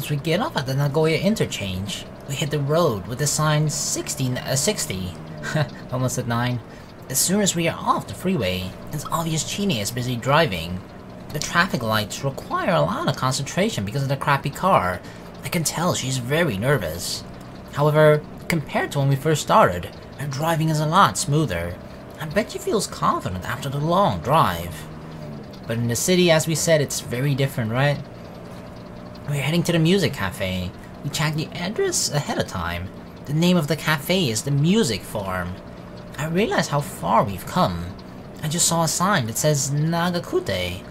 Once we get off at the Nagoya interchange, we hit the road with the sign 60. Almost at 9. As soon as we are off the freeway, it's obvious Chie is busy driving. The traffic lights require a lot of concentration because of the crappy car. I can tell she's very nervous. However, compared to when we first started, her driving is a lot smoother. I bet she feels confident after the long drive. But in the city, as we said, it's very different, right? We're heading to the music cafe. We checked the address ahead of time. The name of the cafe is the Music Farm. I realize how far we've come. I just saw a sign that says Nagakute.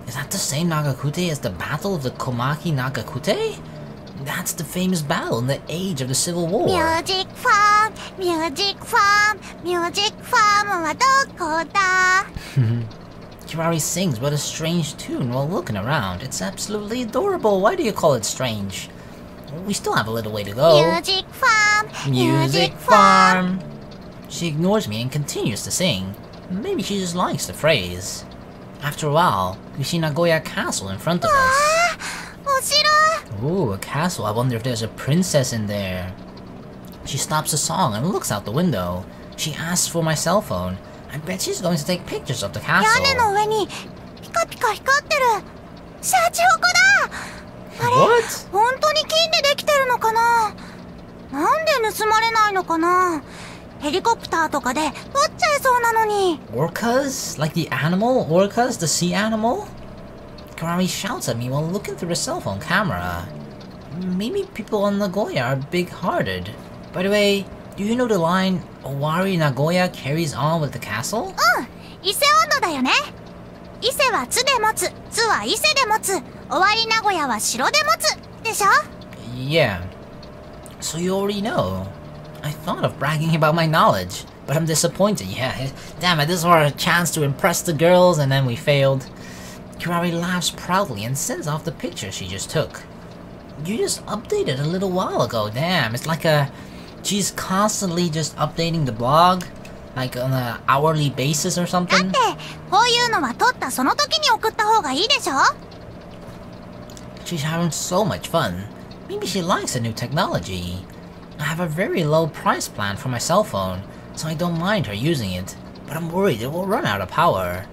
Is that the same Nagakute as the Battle of the Komaki Nagakute? That's the famous battle in the age of the Civil War. Music Farm, Music Farm, Music Farm wa doko da? Kirari sings with a strange tune while looking around. It's absolutely adorable. Why do you call it strange? We still have a little way to go. Music Farm, Music Farm. She ignores me and continues to sing. Maybe she just likes the phrase. After a while, we see Nagoya Castle in front of us. Ooh, a castle. I wonder if there's a princess in there. She stops the song and looks out the window. She asks for my cell phone. I bet she's going to take pictures of the castle. What? Orcas? Like the animal? Orcas? The sea animal? Kirari shouts at me while looking through the cell phone camera. Maybe people on Nagoya are big-hearted. By the way, do you know the line, Owari Nagoya carries on with the castle? Yeah. So you already know. I thought of bragging about my knowledge, but I'm disappointed. Yeah, damn it, this was our chance to impress the girls and then we failed. Kirari laughs proudly and sends off the picture she just took. You just updated a little while ago, damn, it's like she's constantly just updating the blog, like on an hourly basis or something. She's having so much fun. Maybe she likes the new technology. I have a very low price plan for my cell phone, so I don't mind her using it, but I'm worried it will run out of power.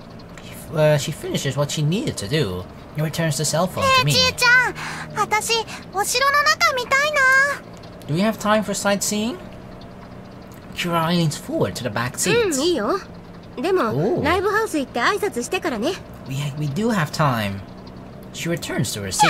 She finishes what she needed to do and returns the cell phone to me. Do we have time for sightseeing? Kirari leans forward to the back seat. We do have time. She returns to her seat.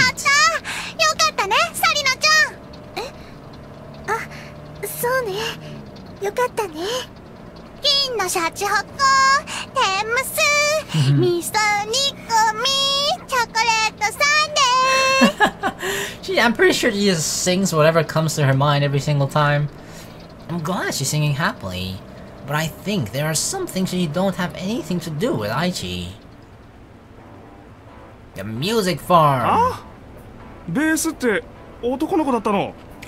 I'm pretty sure she just sings whatever comes to her mind every single time. I'm glad she's singing happily, but I think there are some things she don't have anything to do with Aichi. The Music Farm. Ah?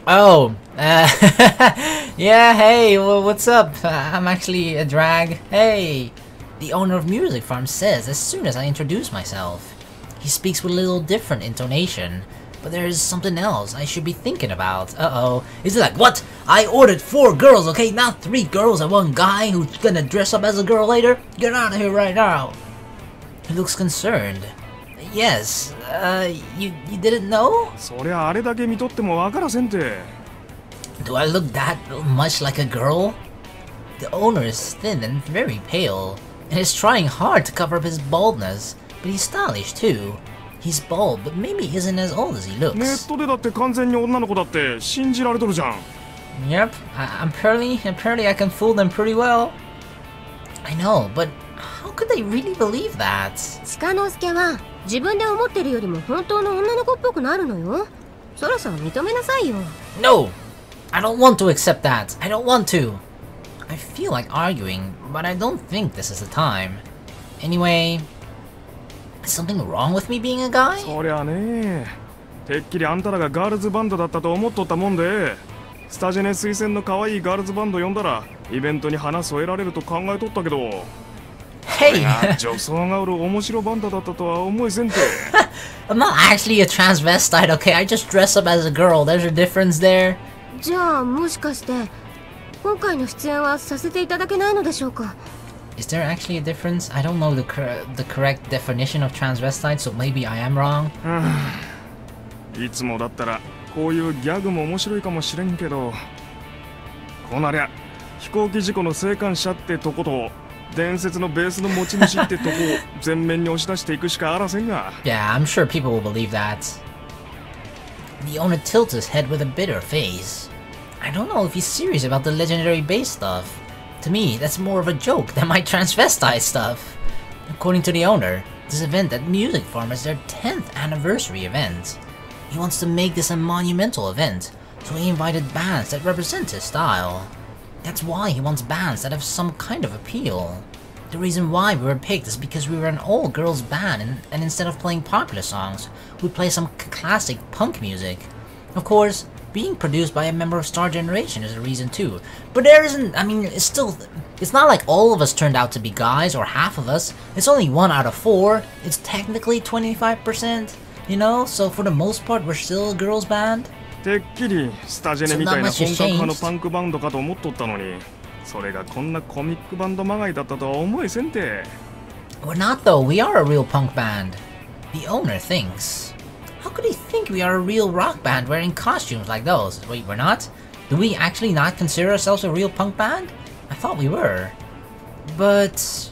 Oh, yeah, hey, what's up? I'm actually a drag. Hey, the owner of Music Farm says as soon as I introduce myself. He speaks with a little different intonation, but there is something else I should be thinking about. Uh-oh. Is it like, what? I ordered 4 girls, okay? Not 3 girls and 1 guy who's gonna dress up as a girl later? Get out of here right now. He looks concerned. Yes, you didn't know? Do I look that much like a girl? The owner is thin and very pale, and is trying hard to cover up his baldness, but he's stylish too. He's bald, but maybe isn't as old as he looks. Yep, apparently I can fool them pretty well. I know, but how could they really believe that? No! I don't want to accept that. I don't want to. I feel like arguing, but I don't think this is the time. Anyway, is something wrong with me being a guy? Hey! 女装がおる面白バンドだったとは思えせんて。 I'm not actually a transvestite, okay? I just dress up as a girl. There's a difference there. じゃあもしかして今回の出演はさせていただけないのでしょうか。 Is there actually a difference? I don't know the correct definition of transvestite, so maybe I am wrong. いつもだったらこういうギャグも面白いかもしれんけど、こうなりゃ飛行機事故の生還者ってとこと伝説のベースの持ち主ってとこを全面に押し出していくしかあらせんが。 Yeah, I'm sure people will believe that. The owner tilts his head with a bitter face. I don't know if he's serious about the legendary bass stuff. To me, that's more of a joke than my transvestite stuff. According to the owner, this event at Music Farm is their 10th anniversary event. He wants to make this a monumental event, so he invited bands that represent his style. That's why he wants bands that have some kind of appeal. The reason why we were picked is because we were an all-girls band and instead of playing popular songs, we play some classic punk music. Of course, being produced by a member of Star Generation is a reason too. But there isn't, I mean, it's not like all of us turned out to be guys or half of us. It's only 1 out of 4. It's technically 25%, you know? So for the most part, we're still a girls band. てっきりスタジェネみたいな本格派のパンクバンドかと思っとったのに、それがこんなコミックバンドまがいだったとは思えせんて。 We're not though, we are a real punk band. The owner thinks. How could he think we are a real rock band wearing costumes like those? Wait, we're not? Do we actually not consider ourselves a real punk band? I thought we were. But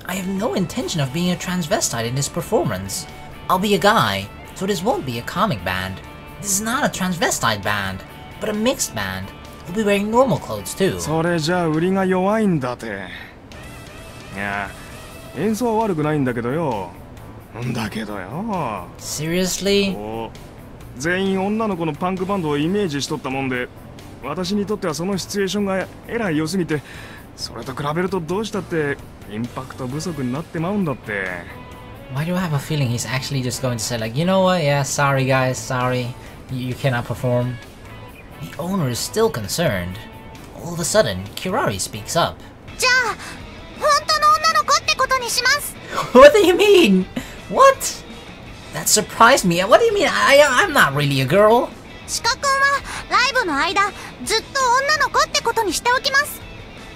I have no intention of being a transvestite in this performance. I'll be a guy, so this won't be a comic band. This is not a transvestite band, but a mixed band. We'll be wearing normal clothes too. それじゃあ売りが弱いんだて。いや、演奏は悪くないんだけどよ。だけどよ。 Seriously? 全員女の子のパンクバンドをイメージしとったもんで、私にとってはそのシチュエーションがえらい良すぎて、それと比べるとどうしたってインパクト不足になってまうんだって。 Why do I have a feeling he's actually just going to say like, you know what, yeah, sorry guys, sorry, you cannot perform. The owner is still concerned. All of a sudden, Kirari speaks up. じゃあ本当の女の子ってことにします。 What do you mean? What? That surprised me. What do you mean? I'm not really a girl. シカ君はライブの間ずっと女の子ってことにしておきます。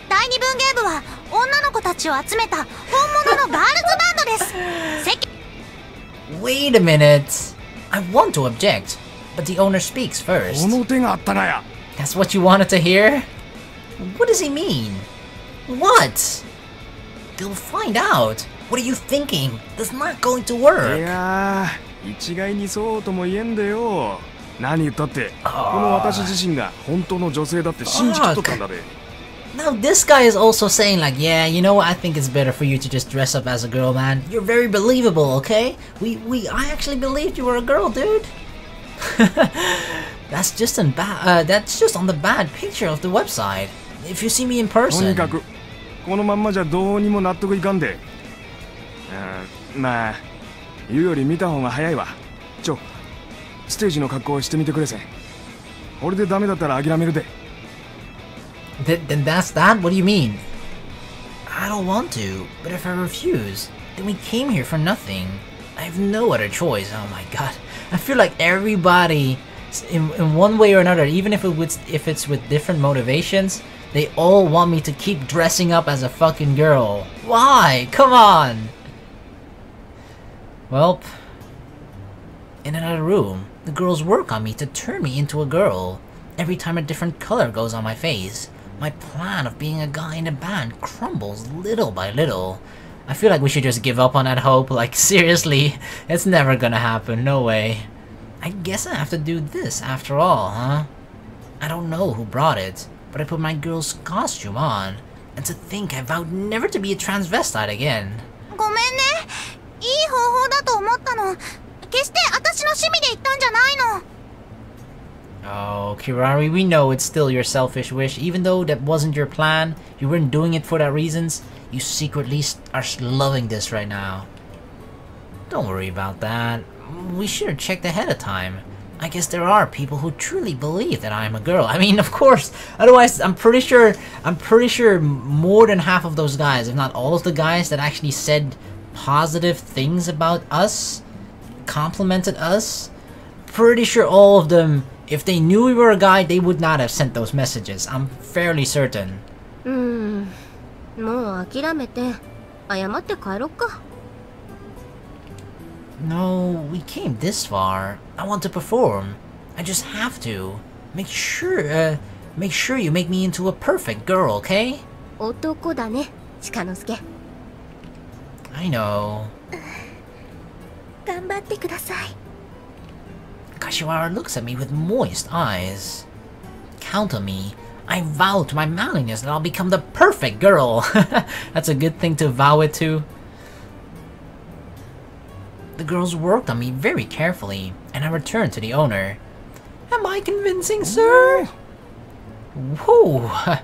第二文芸部は女の子たちを集めた本物のガールズバンドです。Wait a minute. I want to object, but the owner speaks first. この手があったなや。 That's what you wanted to hear? What does he mean? What? They'll find out. What are you thinking? That's not going to い work. やー、一概にそうとも言えんでよ。何言ったって、この私自身が本当の女性だって信じきっとったんだで。 Now this guy is also saying like, yeah, you know what, I think it's better for you to just dress up as a girl, man. You're very believable, okay? I actually believed you were a girl, dude. That's just on the bad picture of the website. If you see me in とに person. かくこのまんまじゃどうにも納得いかんで。まあ言うより見た方が早いわ。ステージの格好をしてみてくれせん。俺でダメだったら諦めるで。 Then that's that? What do you mean? I don't want to, but if I refuse, then we came here for nothing. I have no other choice. Oh my god. I feel like everybody, in one way or another, even if it's with different motivations, they all want me to keep dressing up as a fucking girl. Why? Come on! Well, in another room, the girls work on me to turn me into a girl. Every time a different color goes on my face, my plan of being a guy in a band crumbles little by little. I feel like we should just give up on that hope, like seriously, it's never gonna happen, no way. I guess I have to do this after all, huh? I don't know who brought it, but I put my girl's costume on, and to think I vowed never to be a transvestite again. ごめんね。いい方法だと思ったの。決して私の趣味で言ったんじゃないの。 Oh, Kirari, we know it's still your selfish wish. Even though that wasn't your plan, you weren't doing it for that reasons, you secretly are loving this right now. Don't worry about that. We should have checked ahead of time. I guess there are people who truly believe that I am a girl. I mean, of course. Otherwise, I'm pretty sure more than half of those guys, if not all of the guys that actually said positive things about us, complimented us, pretty sure all of them, if they knew we were a guy, they would not have sent those messages. I'm fairly certain. もう諦めて謝って帰ろっか。 No, we came this far. I want to perform. I just have to. Make sure you make me into a perfect girl, okay? 男だね、Shikanosuke. I know. 頑張ってください。 Kashiwara looks at me with moist eyes. Count on me. I vow to my manliness that I'll become the perfect girl. That's a good thing to vow it to. The girls worked on me very carefully, and I returned to the owner. Am I convincing, sir? Whoa!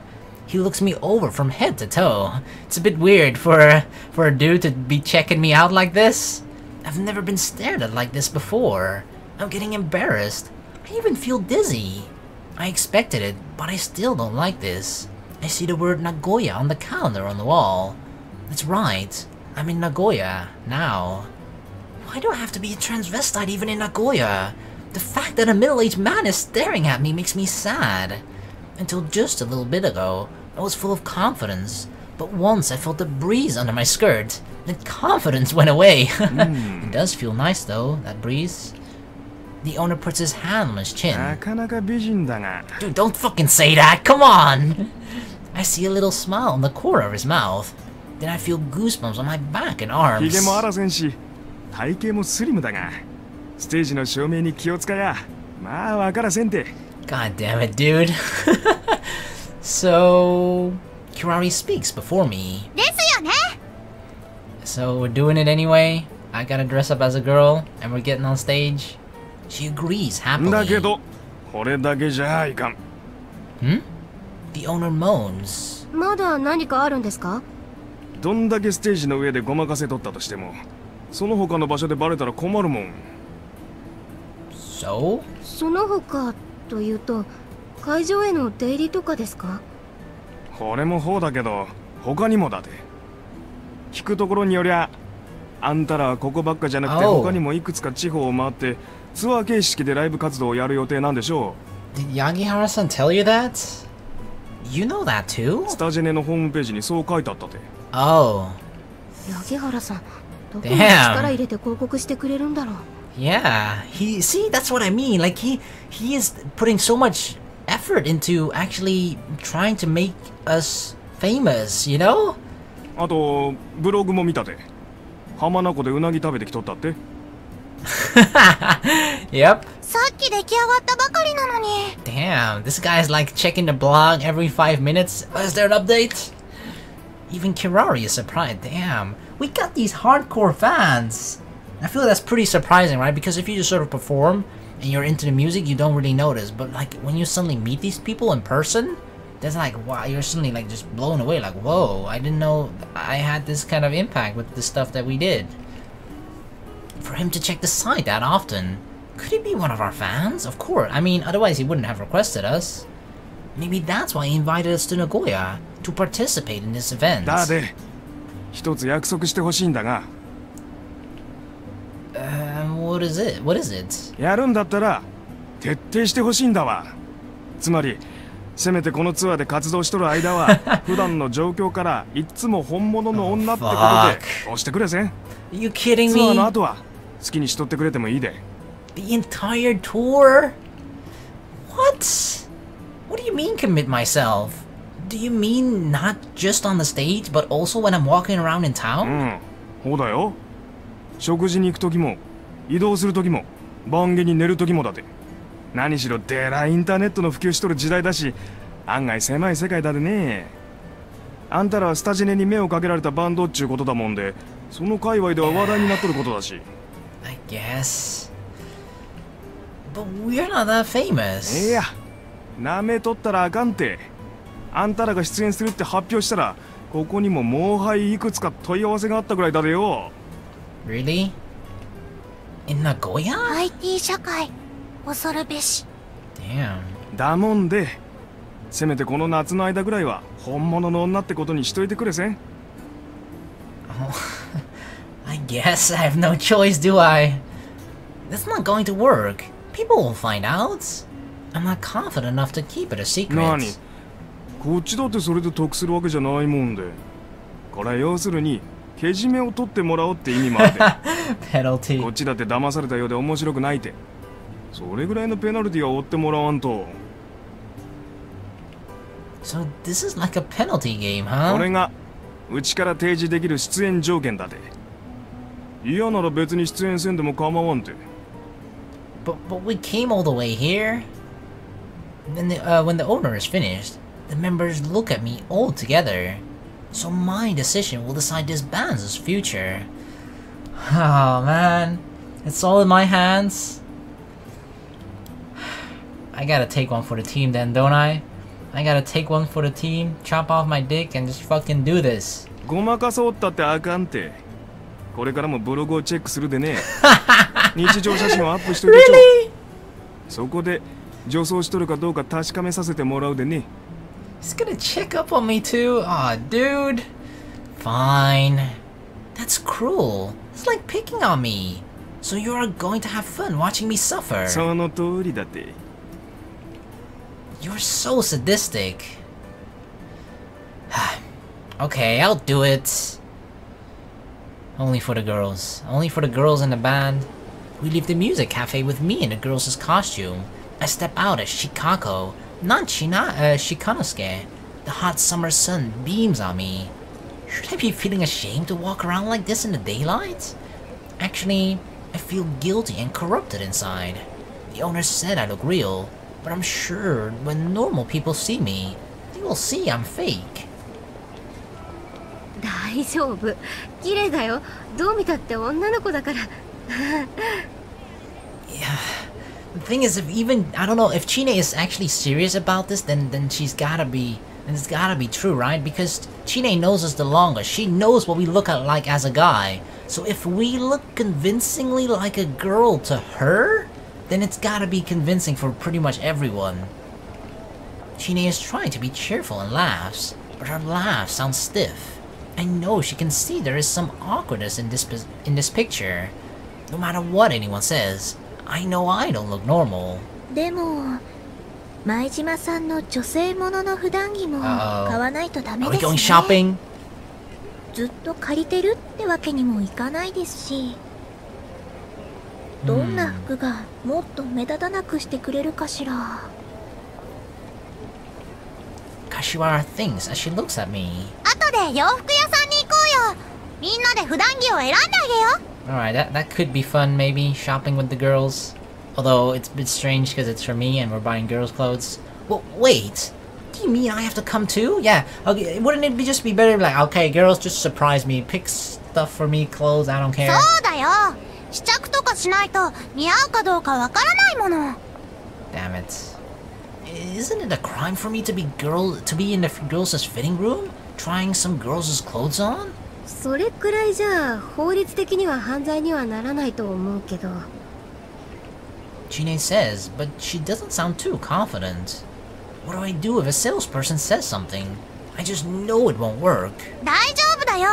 He looks me over from head to toe. It's a bit weird for a dude to be checking me out like this. I've never been stared at like this before. I'm getting embarrassed. I even feel dizzy. I expected it, but I still don't like this. I see the word Nagoya on the calendar on the wall. That's right. I'm in Nagoya now. Why do I have to be a transvestite even in Nagoya? The fact that a middle-aged man is staring at me makes me sad. Until just a little bit ago, I was full of confidence. But once I felt a breeze under my skirt, the confidence went away. It does feel nice though, that breeze. The owner puts his hand on his chin. Dude, don't fucking say that, come on! I see a little smile on the corner of his mouth. Then I feel goosebumps on my back and arms. God damn it, dude. So... Kirari speaks before me. ですよね。 So we're doing it anyway? I gotta dress up as a girl, and we're getting on stage? She agrees happily. Hmm? The owner moans. まだ何かあるんですか？どんだけステージの上でごまかせとったとしても、その他の場所でバレたら困るもん。So? その他というと、会場への出入りとかですか？これも方だけど、他にもだで。聞くところによりゃ、あんたらはここばっかじゃなくて、他にもいくつか地方を回ってツアー形式でライブ活動をやる予定なんでしょう。Did Yagihara-san tell you that? You know that too? スタジェネのホームページにそう書いてあったで。Oh. 柳原さん、どこまで力入れて広告してくれるんだろう。Yeah, see, that's what I mean. Like he is putting so much effort into actually trying to make us famous, you know? あとブログも見たで。浜名湖でうなぎ食べてきとったって。Yep. さっき出来上がったばかりなのに。 Damn, this guy's like checking the blog every 5 minutes. Is there an update? Even Kirari is surprised. Damn, we got these hardcore fans. I feel that's pretty surprising, right? Because if you just sort of perform and you're into the music, you don't really notice. But like when you suddenly meet these people in person, that's like, wow, you're suddenly like just blown away. Like, whoa, I didn't know I had this kind of impact with the stuff that we did. For him to check the site that often, could he be one of our fans? Of course. I mean, otherwise he wouldn't have requested us. Maybe that's why he invited us to Nagoya to participate in this event. だで、一つ約束してほしいんだが。What is it? What is it? やるんだったら徹底してほしいんだわ。つまり、せめてこのツアーで活動しとる間は普段の状況からいつも本物の女ってことで押してくれせん。Are you kidding ツアーの me? 後は好きにしとってくれてもいいで。The entire tour? What? What do you mean commit myself? Do you mean not just on the stage, but also when I'm walking around in う town? ん、そうだよ。食事に行く時も、移動する時も、番下に寝る時もだで。何しろでらインターネットの普及しとる時代だし、案外狭い世界だでね。あんたらはスタジネに目をかけられたバンドっちゅうことだもんで、その界隈では話題になっとることだし。I guess. But we're not that famous. いや、なめとったらあかんて。あんたらが出演するって発表したら、ここにももうはいいくつか問い合わせがあったぐらいだでよ。Really? In Nagoya? IT 社会、恐るべし。 Damn. だもんで、せめてこの夏の間ぐらいは本物の女ってことにしといてくれせん。Oh, I guess I have no choice, do I? That's not going to work. People will find out. I'm not confident enough to keep it a secret. 何？こっちだってそれで得するわけじゃないもんで。これは要するにけじめを取ってもらおうって意味もあって。Penalty. こっちだって騙されたようで面白くないって。それぐらいのペナルティは負ってもらわんと。So this is like a penalty game, huh? これがうちから提示できる出演条件だで。嫌なら別に出演せんでも構わんて。But we came all the way here. Then when the owner is finished, the members look at me all together. So my decision will decide this band's future. Oh man, it's all in my hands. I gotta take one for the team then, don't I? I gotta take one for the team, chop off my dick, and just fucking do this. ごまかそうったってあかんて。これからもブログをチェックするでね。日常写真をアップしといてちょ。Really? そこで女装しとるかどうか確かめさせてもらうでね。He's gonna check up on me too? Aw, dude. Fine. That's cruel. It's like picking on me. So you're going to have fun watching me suffer. その通りだって。You're so sadistic. Okay, I'll do it. Only for the girls. Only for the girls in the band. We leave the music cafe with me in the girls' costume. I step out as Shikako, not Shikanosuke. The hot summer sun beams on me. Should I be feeling ashamed to walk around like this in the daylight? Actually, I feel guilty and corrupted inside. The owner said I look real, but I'm sure when normal people see me, they will see I'm fake. 大丈夫。綺麗だよ。どう見たって女の子だから。Yeah. The thing is, if even I don't know if Chie is actually serious about this, then she's gotta be, and it's gotta be true, right? Because Chie knows us the longest. She knows what we look at like as a guy. So if we look convincingly like a girl to her, then it's gotta be convincing for pretty much everyone. Chie is trying to be cheerful and laughs, but her laugh sounds stiff. I know she can see there is some awkwardness in this picture. No matter what anyone says, I know I don't look normal. でも、前島さんの女性ものの普段着も買わないとダメ Are で we す going ね。 shopping? ずっと借りてるってわけにもいかないですし、どんな服がもっと目立たなくしてくれるかしら。Kashiwara thinks as she looks at me. 後で洋服屋さんに行こうよ。みんなで普段着を選んであげよう。 Alright, that could be fun maybe, shopping with the girls. Although it's a bit strange because it's for me and we're buying girls' clothes. Well, wait! Do you mean I have to come too? Yeah, okay, wouldn't it just be better like, okay, girls, just surprise me, pick stuff for me, clothes, I don't care. そうだよ。試着とかしないと似合うかどうかわからないもの。 Damn it. Isn't it a crime for me to be in the girls' fitting room? Trying some girls' clothes on? それくらいじゃ法律的には犯罪にはならないと思うけど。Chie says, but she doesn't sound too confident. What do I do if a salesperson says something? I just know it won't work. 大丈夫だよ。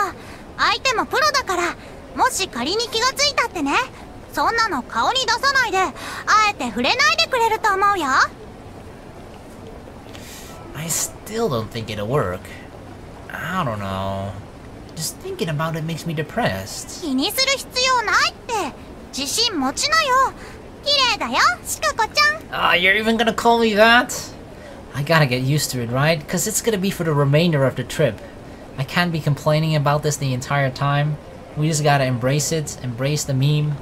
相手もプロだから、もし仮に気がついたってね、そんなの顔に出さないで、あえて触れないでくれると思うよ。I still don't think it'll work. I don't know. Just thinking about it makes me depressed. 気にする必要ないって。自信持ちなよ。綺麗だよ、シカコちゃん。Ah, you're even gonna call me that? I gotta get used to it, right? Because it's gonna be for the remainder of the trip. I can't be complaining about this the entire time. We just gotta embrace it, embrace the meme.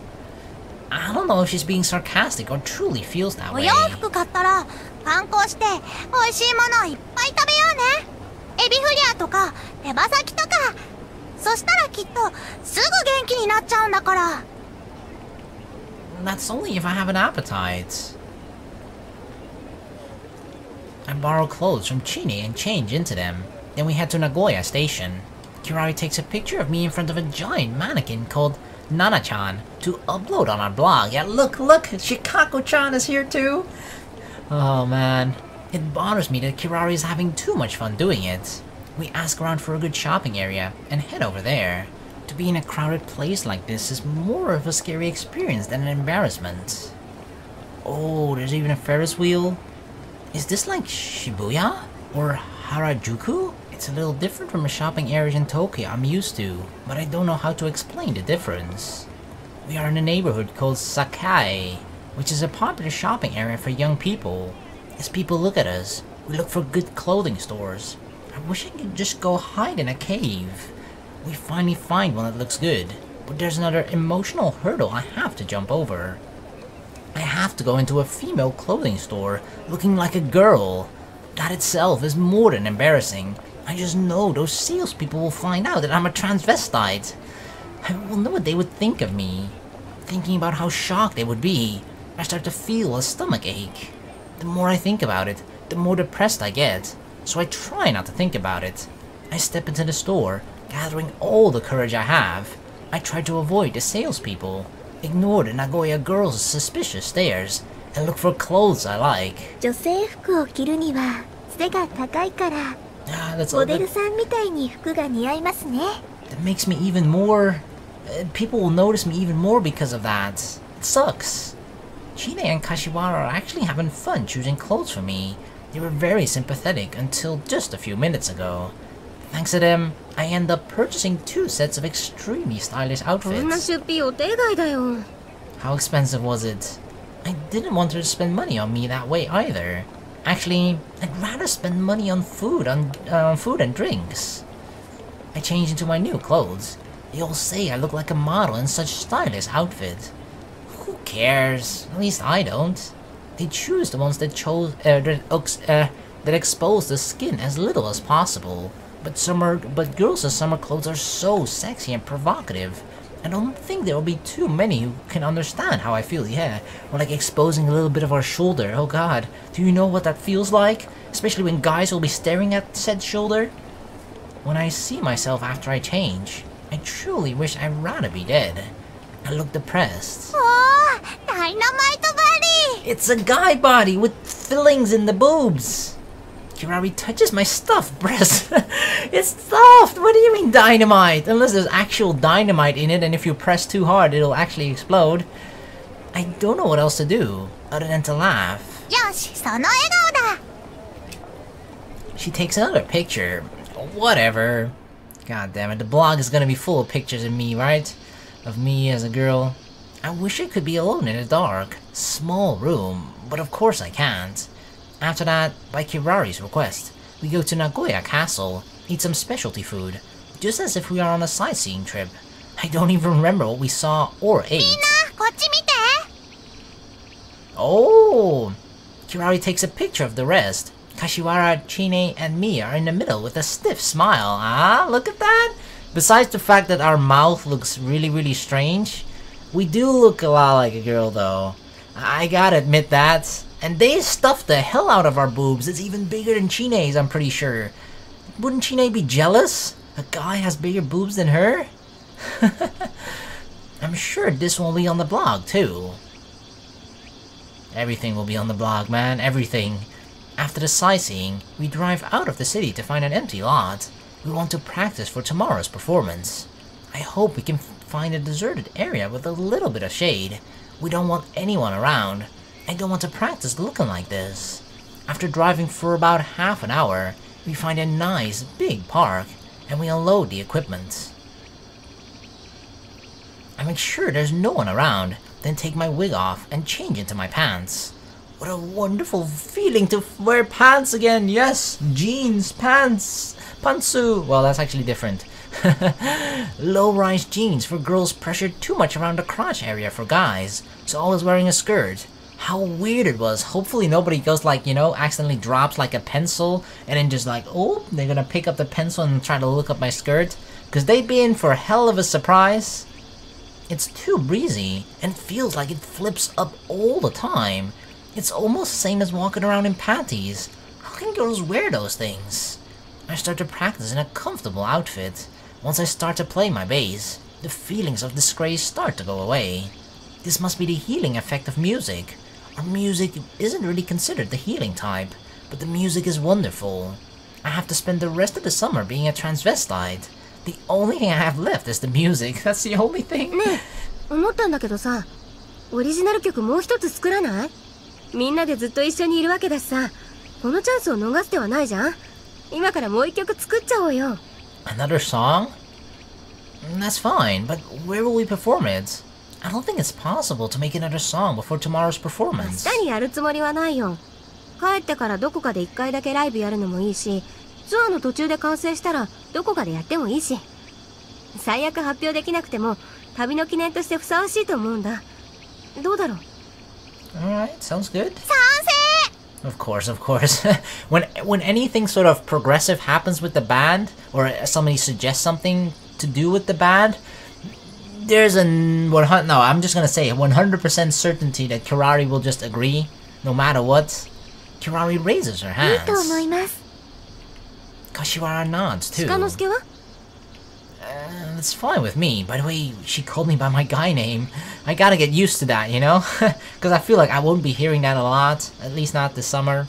I don't know if she's being sarcastic or truly feels that お way. 洋服買ったら観光して美味しいものいっぱい食べようね。エビフリアとか手羽先とか。そしたらきっとすぐ元気になっちゃうんだから。 That's only if I have an appetite. I borrow clothes from Chie and change into them. Then we head to Nagoya station. Kirari takes a picture of me in front of a giant mannequin called Nana-chan, to upload on our blog. Yeah, look, Shikako-chan is here too. Oh man, it bothers me that Kirari is having too much fun doing it. We ask around for a good shopping area and head over there. To be in a crowded place like this is more of a scary experience than an embarrassment. Oh, there's even a Ferris wheel. Is this like Shibuya? Or Harajuku? It's a little different from a shopping area in Tokyo I'm used to, but I don't know how to explain the difference. We are in a neighborhood called Sakai, which is a popular shopping area for young people. As people look at us, we look for good clothing stores. I wish I could just go hide in a cave. We finally find one that looks good, but there's another emotional hurdle I have to jump over. I have to go into a female clothing store looking like a girl. That itself is more than embarrassing. I just know those salespeople will find out that I'm a transvestite. I wonder what they would think of me. Thinking about how shocked they would be, I start to feel a stomach ache. The more I think about it, the more depressed I get, so I try not to think about it. I step into the store, gathering all the courage I have. I try to avoid the salespeople, ignore the Nagoya girls' suspicious stares, and look for clothes I like. 女性服を着るには背が高いから That's モデルさんみたいに服が似合いますね That makes me even more... people will notice me even more because of that. It sucks. Chie and Kashiwara are actually having fun choosing clothes for me. They were very sympathetic until just a few minutes ago. Thanks to them, I end up purchasing 2 sets of extremely stylish こんな outfits. 出費予定外だよ How expensive was it? I didn't want her to spend money on me that way either. Actually, I'd rather spend money on food and drinks. I change into my new clothes. They all say I look like a model in such stylish outfit. Who cares? At least I don't. They choose the ones that that expose the skin as little as possible. But girls' summer clothes are so sexy and provocative. I don't think there will be too many who can understand how I feel, yeah. Or like exposing a little bit of our shoulder, oh god. Do you know what that feels like? Especially when guys will be staring at said shoulder? When I see myself after I change, I truly wish I'd rather be dead. I look depressed. おーダイナマイトバディ It's a guy body with fillings in the boobs. Kirari touches my stuffed breast. It's stuffed! What do you mean dynamite? Unless there's actual dynamite in it and if you press too hard it'll actually explode. I don't know what else to do other than to laugh. よしその笑顔だ She takes another picture. Whatever. God damn it, the blog is gonna be full of pictures of me, right? Of me as a girl. I wish I could be alone in a dark, small room, but of course I can't. After that, by Kirari's request, we go to Nagoya Castle, eat some specialty food, just as if we are on a sightseeing trip. I don't even remember what we saw or ate. みんなこっち見て Oh! Kirari takes a picture of the rest. Kashiwara, Chie, and me are in the middle with a stiff smile. Ah, look at that! Besides the fact that our mouth looks really strange, we do look a lot like a girl though. I gotta admit that. And they stuffed the hell out of our boobs. It's even bigger than Chie's, I'm pretty sure. Wouldn't Chie be jealous? A guy has bigger boobs than her? I'm sure this will be on the blog too. Everything will be on the blog, man. Everything. After the sightseeing, we drive out of the city to find an empty lot. We want to practice for tomorrow's performance. I hope we can find a deserted area with a little bit of shade. We don't want anyone around. I don't want to practice looking like this. After driving for about half an hour, we find a nice big park, and we unload the equipment. I make sure there's no one around, then take my wig off and change into my pants. What a wonderful feeling to wear pants again! Yes! Jeans, pants, pantsu! Well, that's actually different. Low-rise jeans for girls pressured too much around the crotch area for guys, so always wearing a skirt. How weird it was. Hopefully nobody goes like, you know, accidentally drops like a pencil and then just like, oh, they're gonna pick up the pencil and try to look up my skirt. Because they'd be in for a hell of a surprise. It's too breezy and feels like it flips up all the time. It's almost the same as walking around in panties. How can girls wear those things? I start to practice in a comfortable outfit. Once I start to play my bass, the feelings of disgrace start to go away. This must be the healing effect of music. Our music isn't really considered the healing type, but the music is wonderful. I have to spend the rest of the summer being a transvestite. The only thing I have left is the music. That's the only thing. ねえ、思ったんだけどさ、オリジナル曲もう一つ作らない？みんなでずっと一緒にいるわけだしさ、このチャンスを逃す手はないじゃん。今からもう一曲作っちゃおうよ。Another song? That's fine, but where will we perform it? I don't think it's possible to make another song before tomorrow's performance. 明日にやるつもりはないよ。帰ってからどこかで一回だけライブやるのもいいし、ツアーの途中で完成したらどこかでやってもいいし。最悪発表できなくても旅の記念としてふさわしいと思うんだ。どうだろう？ Alright, sounds good. 賛成。 Of course, of course. when anything sort of progressive happens with the band, or somebody suggests something to do with the band, there's I'm just gonna say 100% certainty that Kirari will just agree, no matter what. Kirari raises her いいと思 hands. います。 Kashiwara nods too. 鹿之助は？ That's fine with me. By the way, she called me by my guy name. I gotta get used to that, you know? Because I feel like I won't be hearing that a lot, at least not this summer.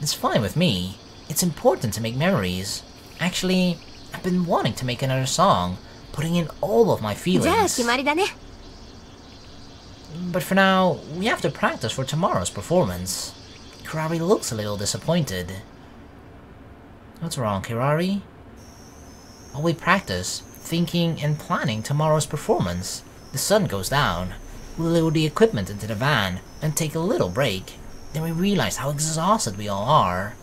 It's fine with me. It's important to make memories. Actually, I've been wanting to make another song, putting in all of my じゃあ feelings. 決まりだね。 But for now, we have to practice for tomorrow's performance. Kirari looks a little disappointed. What's wrong, Kirari? While we practice, thinking and planning tomorrow's performance, the sun goes down. We load the equipment into the van and take a little break. Then we realize how exhausted we all are.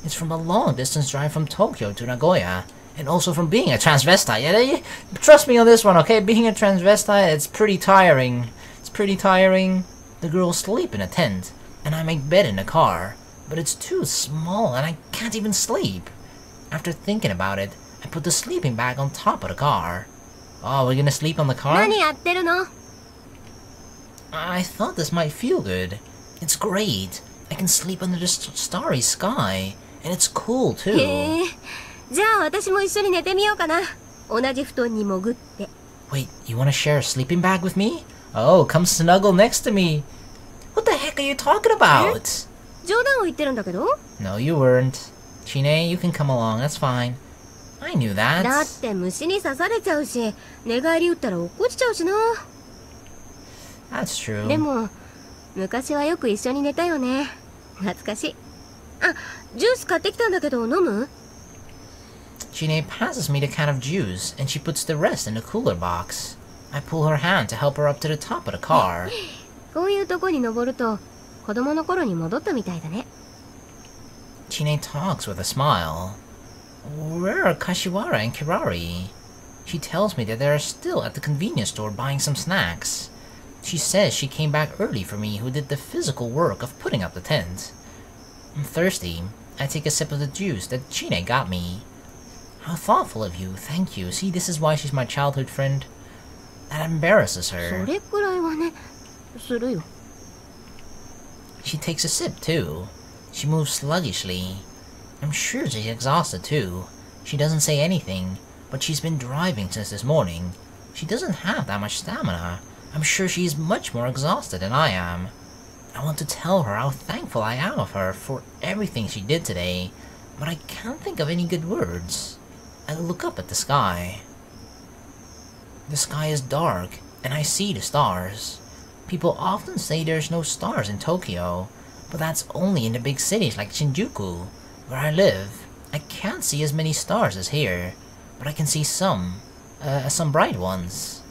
It's from a long distance drive from Tokyo to Nagoya, and also from being a transvestite. Yeah, trust me on this one, okay? Being a transvestite, it's pretty tiring. It's pretty tiring. The girls sleep in a tent, and I make bed in the car, but it's too small and I can't even sleep. After thinking about it, I put the sleeping bag on top of the car. Oh, we're gonna sleep on the car? 何やってるの？ I thought this might feel good. It's great. I can sleep under the starry sky, and it's cool へ too. え。じゃあ私も一緒に寝てみようかな。同じ布団に潜って。 Wait, you wanna share a sleeping bag with me? Oh, come snuggle next to me. What the heck are you talking about? 冗談を言ってるんだけど。 No, you weren't. Chine, you can come along, that's fine. I knew だっ that. て虫に刺されちゃうし、寝返り打ったら落っこちちゃうしな。 That's true. でも昔はよく一緒に寝たよね。懐かしい。あ、ジュース買ってきたんだけど飲む？ Chine passes me the can of juice, and she puts the rest in the cooler box. I pull her hand to help her up to the top of the car. こういうとこに登ると子供の頃に戻ったみたいだね。 Chine talks with a smile. Where are Kashiwara and Kirari? She tells me that they are still at the convenience store buying some snacks. She says she came back early for me who did the physical work of putting up the tent. I'm thirsty. I take a sip of the juice that Chine got me. How thoughtful of you, thank you. See, this is why she's my childhood friend. That embarrasses そ her. れくらいはね、するよ。 She takes a sip too. She moves sluggishly. I'm sure she's exhausted too. She doesn't say anything, but she's been driving since this morning. She doesn't have that much stamina. I'm sure she's much more exhausted than I am. I want to tell her how thankful I am of her for everything she did today, but I can't think of any good words. I look up at the sky. The sky is dark, and I see the stars. People often say there's no stars in Tokyo, but that's only in the big cities like Shinjuku, where I live. I can't see as many stars as here, but I can see some bright ones.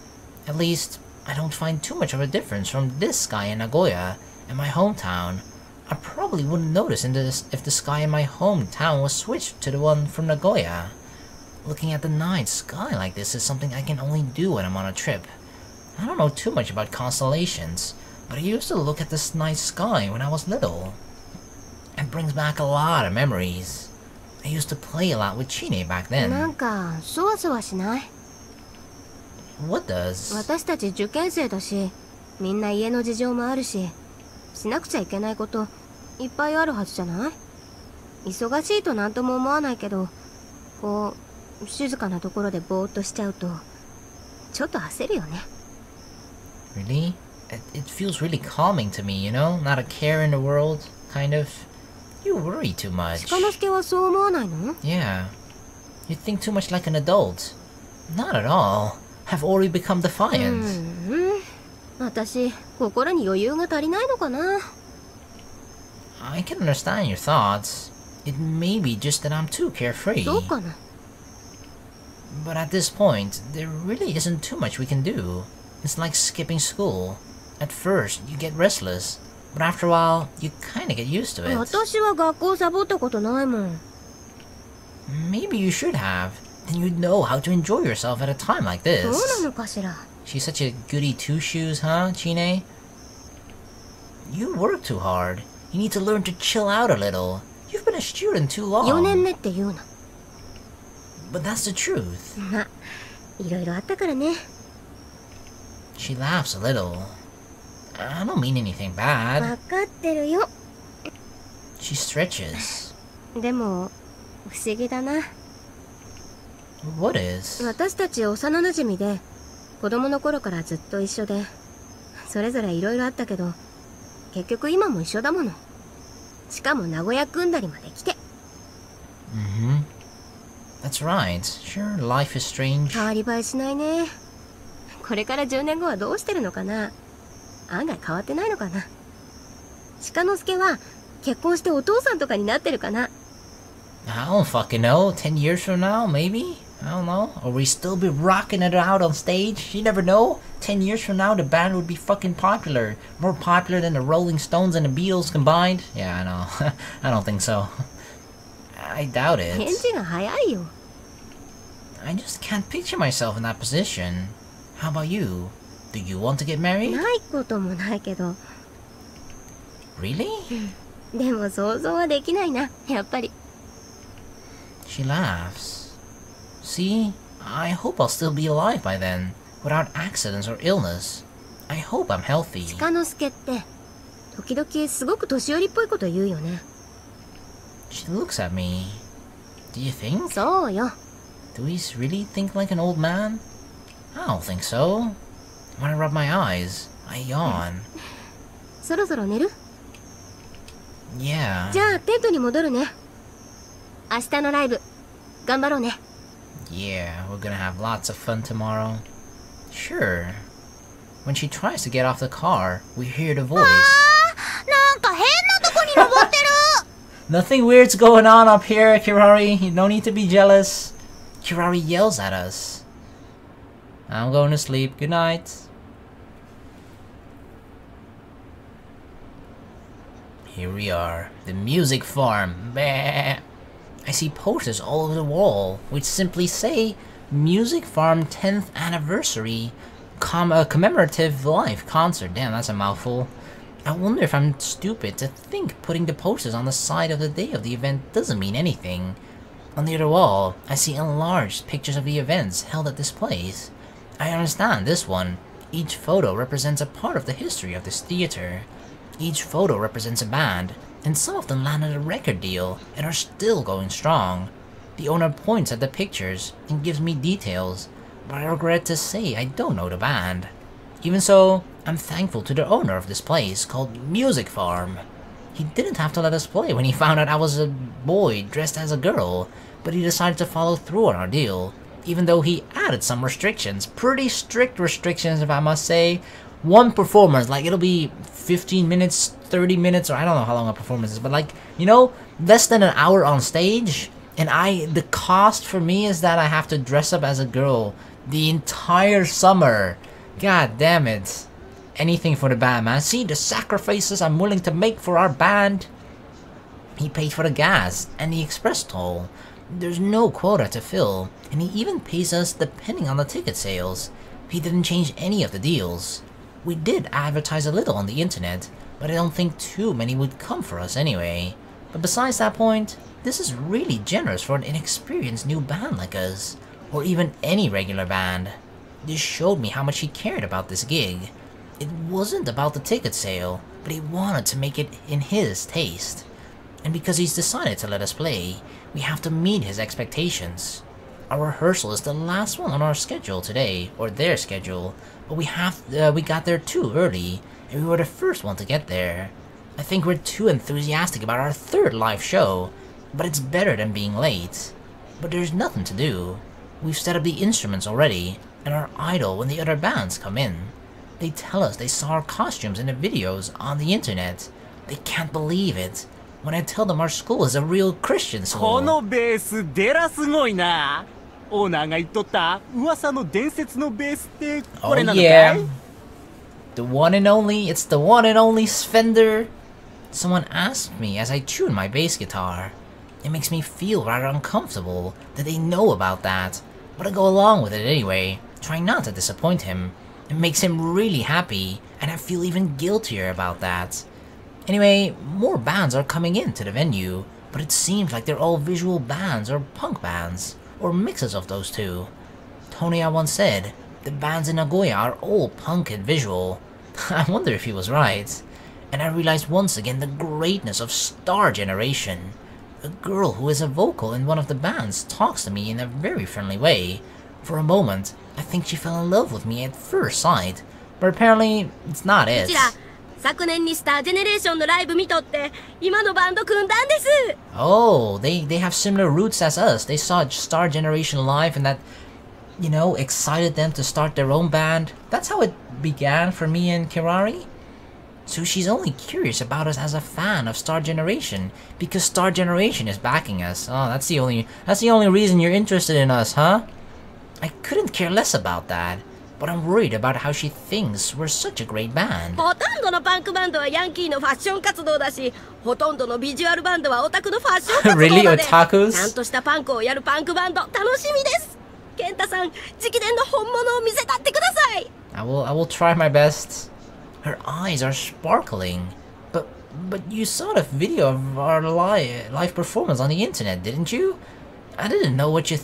At least, I don't find too much of a difference from this sky in Nagoya and my hometown. I probably wouldn't notice if the sky in my hometown was switched to the one from Nagoya. Looking at the night sky like this is something I can only do when I'm on a trip. I don't know too much about constellations, but I used to look at this night sky when I was little. It brings back a lot of memories. I used to play a lot with Chine back な then. んかそわそわしない？ What does? 私たち受験生だし、みんな家の事情もあるし、しなくちゃいけないこといっぱいあるはずじゃない？忙しいとなんとも思わないけど、こう静かなところでぼーっとしちゃうと、ちょっと焦るよね。 Really? It feels really calming to me, you know? Not a care in the world, kind of. You worry too much. 鹿之助はそう思わないの？ Yeah. You think too much like an adult. Not at all. I've already become defiant. 私、心に余裕が足りないのかな。 I can understand your thoughts. It may be just that I'm too carefree. そうかな。 But at this point, there really isn't too much we can do. It's like skipping school. At first, you get restless, but after a while, you kinda get used to it. 私は学校サボったことないもん。 Maybe you should have. Then you'd know how to enjoy yourself at a time like そう this. なのかしら。 She's such a goody two-shoes, huh, Chine? You work too hard. You need to learn to chill out a little. You've been a student too 4年 long. 目って言うな。 But that's the truth. ま、いろいろあったからね。 She laughs a little. I don't mean anything わ bad. かってるよ。 She stretches. でも、不思議だな。 What is? 私たち幼馴染で、子供の頃からずっと一緒で、それぞれいろいろあったけど、結局今も一緒だもの。しかも名古屋組んだりまで来て。 Mm-hmm. That's right. Sure, life is strange. 変わり映えしないね。これから10年後はどうしてるのかな。案外変わってないのかな。鹿之助は結婚してお父さんとかになってるかな。 I don't fucking know. 10 years from now, maybe? I don't know. Or we still be rocking it out on stage? You never know. 10 years from now, the band would be fucking popular. More popular than the Rolling Stones and the Beatles combined? Yeah, I know. I don't think so. I doubt 返 it. 事が早いよ。 I just can't picture myself in that position. How about you? Do you want to get married? ないこともないけど、 Really? でも想像はできないな、やっぱり。 She laughs. See? I hope I'll still be alive by then, without accidents or illness. I hope I'm healthy. 鹿之助って時々すごく年寄りっぽいこと言うよね。 She looks at me. Do you think? そうよ。 Do we really think like an old man? I don't think so. When I rub my eyes, I yawn. そろそろ寝る？ Yeah. じゃあテントに戻るね。明日のライブ頑張ろうね。 Yeah, we're gonna have lots of fun tomorrow. Sure. When she tries to get off the car, we hear the voice. なんか変なとこに登ってる。 Nothing weird's going on up here, Kirari. No need to be jealous. Kirari yells at us. I'm going to sleep. Good night. Here we are. The music farm. Bah. I see posters all over the wall, which simply say, Music Farm 10th Anniversary Commemorative Live Concert. Damn, that's a mouthful. I wonder if I'm stupid to think putting the posters on the side of the day of the event doesn't mean anything. On the other wall, I see enlarged pictures of the events held at this place. I understand this one. Each photo represents a part of the history of this theater. Each photo represents a band, and some of them landed a record deal and are still going strong. The owner points at the pictures and gives me details, but I regret to say I don't know the band. Even so, I'm thankful to the owner of this place called Music Farm. He didn't have to let us play when he found out I was a boy dressed as a girl, but he decided to follow through on our deal, even though he added some restrictions. Pretty strict restrictions, if I must say. One performance, like it'll be 15 minutes, 30 minutes, or I don't know how long a performance is, but like, you know, less than an hour on stage. And the cost for me is that I have to dress up as a girl the entire summer. God damn it. Anything for the band, man. See the sacrifices I'm willing to make for our band. He paid for the gas and the express toll. There's no quota to fill, and he even pays us depending on the ticket sales. He didn't change any of the deals. We did advertise a little on the internet, but I don't think too many would come for us anyway. But besides that point, this is really generous for an inexperienced new band like us, or even any regular band. This showed me how much he cared about this gig. It wasn't about the ticket sale, but he wanted to make it in his taste. And because he's decided to let us play, we have to meet his expectations. Our rehearsal is the last one on our schedule today, or their schedule, but we got there too early, and we were the first one to get there. I think we're too enthusiastic about our third live show, but it's better than being late. But there's nothing to do. We've set up the instruments already, and are idle when the other bands come in. They tell us they saw our costumes in the videos on the internet. They can't believe it. When I tell them our school is a real Christian school. このベースデラすごいな。オーナーが言っとった噂の伝説のベースってこれなのかい？ yeah. The one and only, it's the one and only Fender. Someone asked me as I tune my bass guitar. It makes me feel rather uncomfortable that they know about that, but I go along with it anyway, trying not to disappoint him. It makes him really happy, and I feel even guiltier about that. Anyway, more bands are coming into the venue, but it seems like they're all visual bands or punk bands, or mixes of those two. Tonya once said, the bands in Nagoya are all punk and visual. I wonder if he was right. And I realized once again the greatness of Star Generation. A girl who is a vocal in one of the bands talks to me in a very friendly way. For a moment, I think she fell in love with me at first sight, but apparently it's not it. 昨年にスタージェネレーションのライブ見とって今のバンド組んだんです。 Oh, they have similar roots as us. They saw Star Generation live and that, you know, excited them to start their own band. That's how it began for me and Kirari. So she's only curious about us as a fan of Star Generation because Star Generation is backing us. Oh, that's the only reason you're interested in us, huh? I couldn't care less about that, but I'm worried about how she thinks we're such a great band. ほとんどのパンクバンドはヤンキーのファッション活動だし、ほとんどのビジュアルバンドはオタクのファッション活動だで Really, otakus? ちゃんとしたパンクをやるパンクバンド楽しみです。ケンタさん、直伝の本物を見せたってください。I will try my best. Her eyes are sparkling. But you saw the video of our live performance on the internet, didn't you? I don't know what you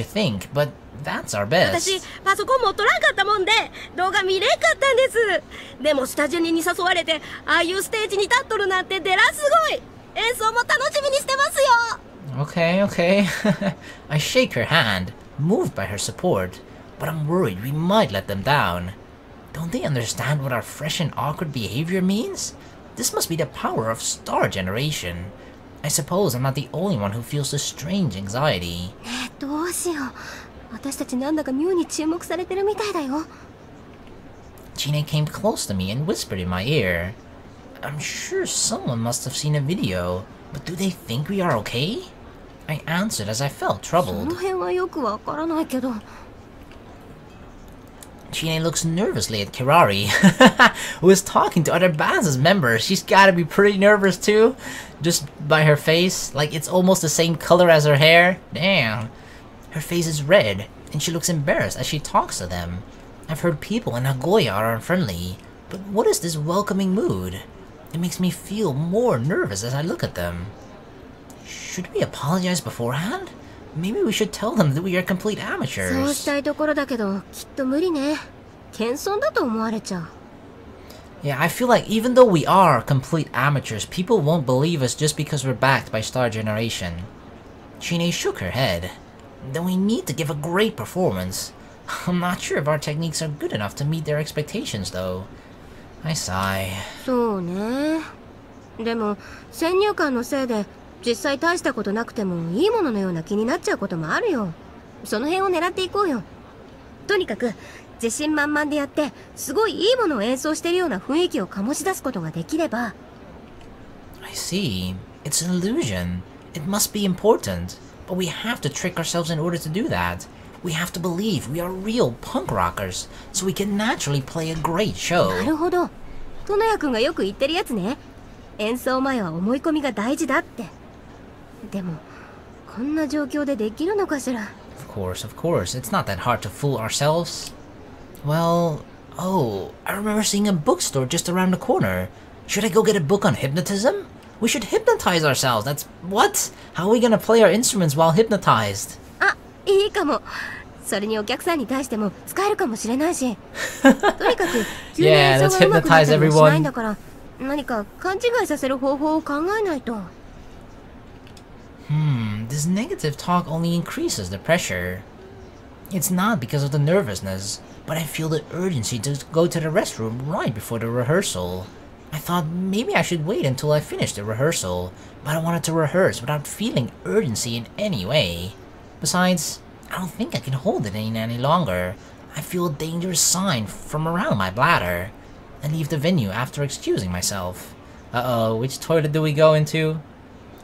think, but that's our best. 私パソコン持っとらんかったもんで動画見れんかったんです。でもスタジオに誘われてああいうステージに立っとるなんてデラすごい。演奏も楽しみにしてますよ。Okay. I shake her hand, moved by her support, but I'm worried we might let them down. Don't they understand what our fresh and awkward behavior means? This must be the power of Star Generation. I suppose I'm not the only one who feels this strange anxiety. どうしよう。私たちなんだか妙に注目されてるみたいだよ。Chie came close to me and whispered in my ear. I'm sure someone must have seen a video, but do they think we are okay? I answered as I felt そ troubled. の辺はよくわからないけど。Chie looks nervously at Kirari, who is talking to other bands as members. She's gotta be pretty nervous too, just by her face. Like it's almost the same color as her hair. Damn. Her face is red, and she looks embarrassed as she talks to them. I've heard people in Nagoya are unfriendly, but what is this welcoming mood? It makes me feel more nervous as I look at them. Should we apologize beforehand? Maybe we should tell them that we are complete そう amateurs. したいところだけどきっと無理ね。謙遜だと思われちゃう。Yeah, I feel like even though we are complete amateurs, people won't believe us just because we're backed by Star Generation. Chie shook her head. Then we need to give a great performance. I'm not sure if our techniques are good enough to meet their expectations though. I sigh. そうね。でも先入観のせいで実際大したことなくてもいいもののような気になっちゃうこともあるよ。その辺を狙っていこうよ。とにかく自信満々でやってすごいいいものを演奏してるような雰囲気を醸し出すことができれば。 I see. It's an illusion. It must be important. But we have to trick ourselves in order to do that. We have to believe we are real punk rockers, so we can naturally play a great な show. るほど。トノヤ君がよく言ってるやつね。演奏前は思い込みが大事だって。でもこんな状況でできるのかしら。Of course. It's not that hard to fool ourselves. Well, I remember seeing a bookstore just around the corner. Should I go get a book on hypnotism? We should hypnotize ourselves. That's what? How are we gonna play our instruments while hypnotized? あ、いいかも。それにお客さんに対しても使えるかもしれないし。とにかく急に演奏が上手くなったりもしないんだから、何か勘違いさせる方法を考えないと。This negative talk only increases the pressure. It's not because of the nervousness, but I feel the urgency to go to the restroom right before the rehearsal. I thought maybe I should wait until I finished the rehearsal, but I wanted to rehearse without feeling urgency in any way. Besides, I don't think I can hold it in any longer. I feel a dangerous sign from around my bladder. I leave the venue after excusing myself. Uh-oh, which toilet do we go into?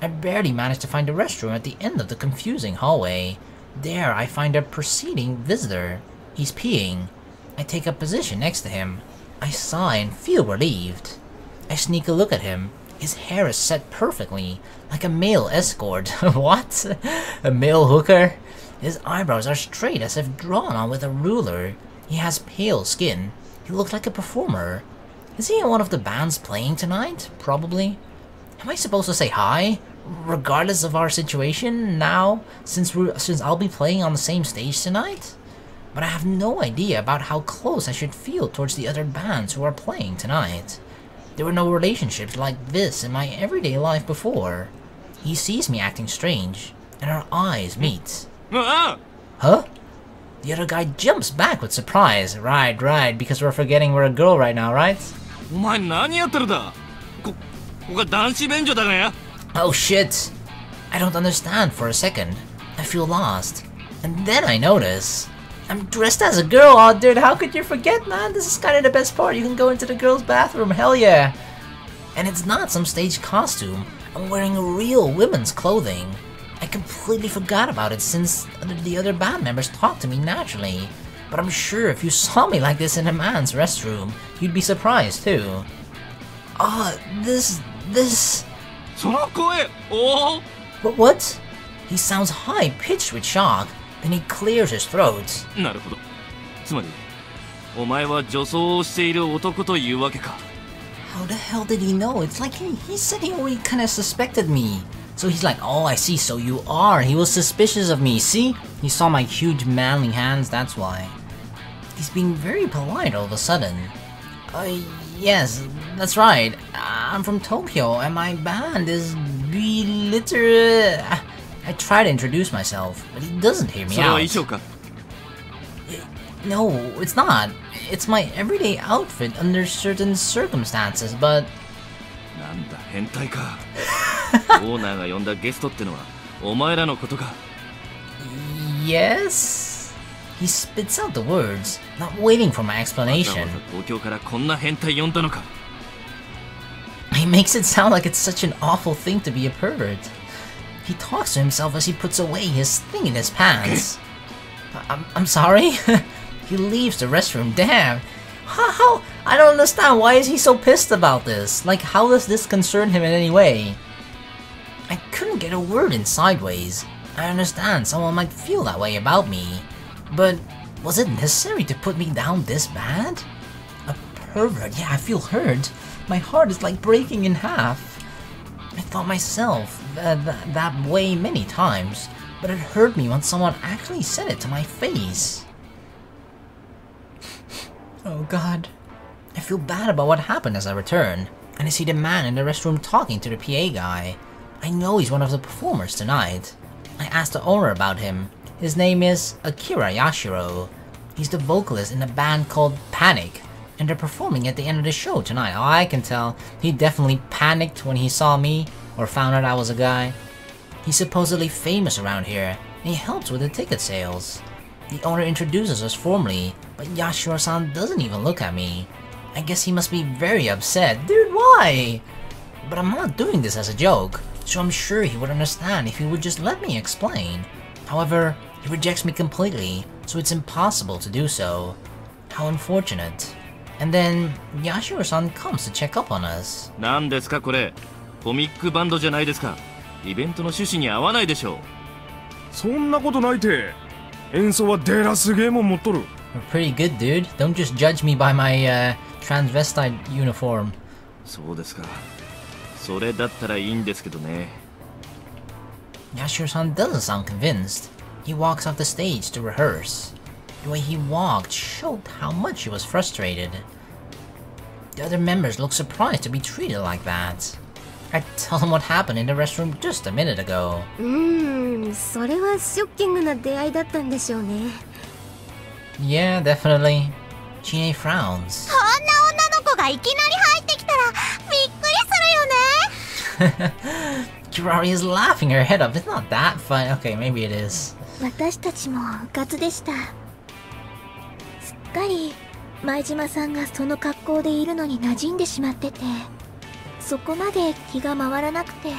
I barely managed to find the restroom at the end of the confusing hallway. There, I find a preceding visitor. He's peeing. I take a position next to him. I sigh and feel relieved. I sneak a look at him. His hair is set perfectly, like a male escort. What? A male hooker? His eyebrows are straight as if drawn on with a ruler. He has pale skin. He looks like a performer. Is he in one of the bands playing tonight? Probably. Am I supposed to say hi? Regardless of our situation now, since I'll be playing on the same stage tonight? But I have no idea about how close I should feel towards the other bands who are playing tonight. There were no relationships like this in my everyday life before. He sees me acting strange, and our eyes meet. Huh? The other guy jumps back with surprise. Right, because we're forgetting we're a girl right now, right? Oh shit! I don't understand for a second. I feel lost. And then I notice I'm dressed as a girl. Oh dude, how could you forget, man? This is kinda the best part. You can go into the girls' bathroom, hell yeah! And it's not some stage costume. I'm wearing real women's clothing. I completely forgot about it since the other band members talked to me naturally. But I'm sure if you saw me like this in a man's restroom, you'd be surprised too. This... But what? He sounds high-pitched with shock, then he clears his throat. How the hell did he know? It's like he said he already kinda suspected me. So he's like, oh I see, so you are. He was suspicious of me, see? He saw my huge manly hands, that's why. He's being very polite all of a sudden. Yes, that's right. I'm from Tokyo, and my band is Beliter. I try to introduce myself, but he doesn't hear me out. No, it's not. It's my everyday outfit under certain circumstances, but... Yes? He spits out the words, not waiting for my explanation. He makes it sound like it's such an awful thing to be a pervert. He talks to himself as he puts away his thing in his pants. I'm sorry? He leaves the restroom, damn. How? I don't understand, why is he so pissed about this? Like, how does this concern him in any way? I couldn't get a word in sideways. I understand someone might feel that way about me. But was it necessary to put me down this bad? A pervert, yeah, I feel hurt. My heart is like breaking in half. I thought myself that way many times, but it hurt me when someone actually said it to my face. Oh god. I feel bad about what happened as I return, and I see the man in the restroom talking to the PA guy. I know he's one of the performers tonight. I asked the owner about him. His name is Akira Yashiro. He's the vocalist in a band called Panic, and they're performing at the end of the show tonight. Oh, I can tell. He definitely panicked when he saw me, or found out I was a guy. He's supposedly famous around here, and he helps with the ticket sales. The owner introduces us formally, but Yashiro-san doesn't even look at me. I guess he must be very upset. Dude, why? But I'm not doing this as a joke, so I'm sure he would understand if he would just let me explain. However, he rejects me completely, so it's impossible to do so. How unfortunate. And then, Yashiro-san comes to check up on us. We're pretty good, dude. Don't just judge me by my transvestite uniform. Yashiro-san doesn't sound convinced. He walks off the stage to rehearse. The way he walked showed how much he was frustrated. The other members looked surprised to be treated like that. I tell them what happened in the restroom just a minute ago. それはショッキングな出会いだったんでしょうね。Yeah, definitely. Chie frowns. こんな女の子がいきなり入ってきたらびっくりするよね。Kirari is laughing her head up. It's not that fun. Okay, maybe it is. 私たちもうかつでした。すっかり前島さんがその格好でいるのに馴染んでしまってて、そこまで気が回らなくて。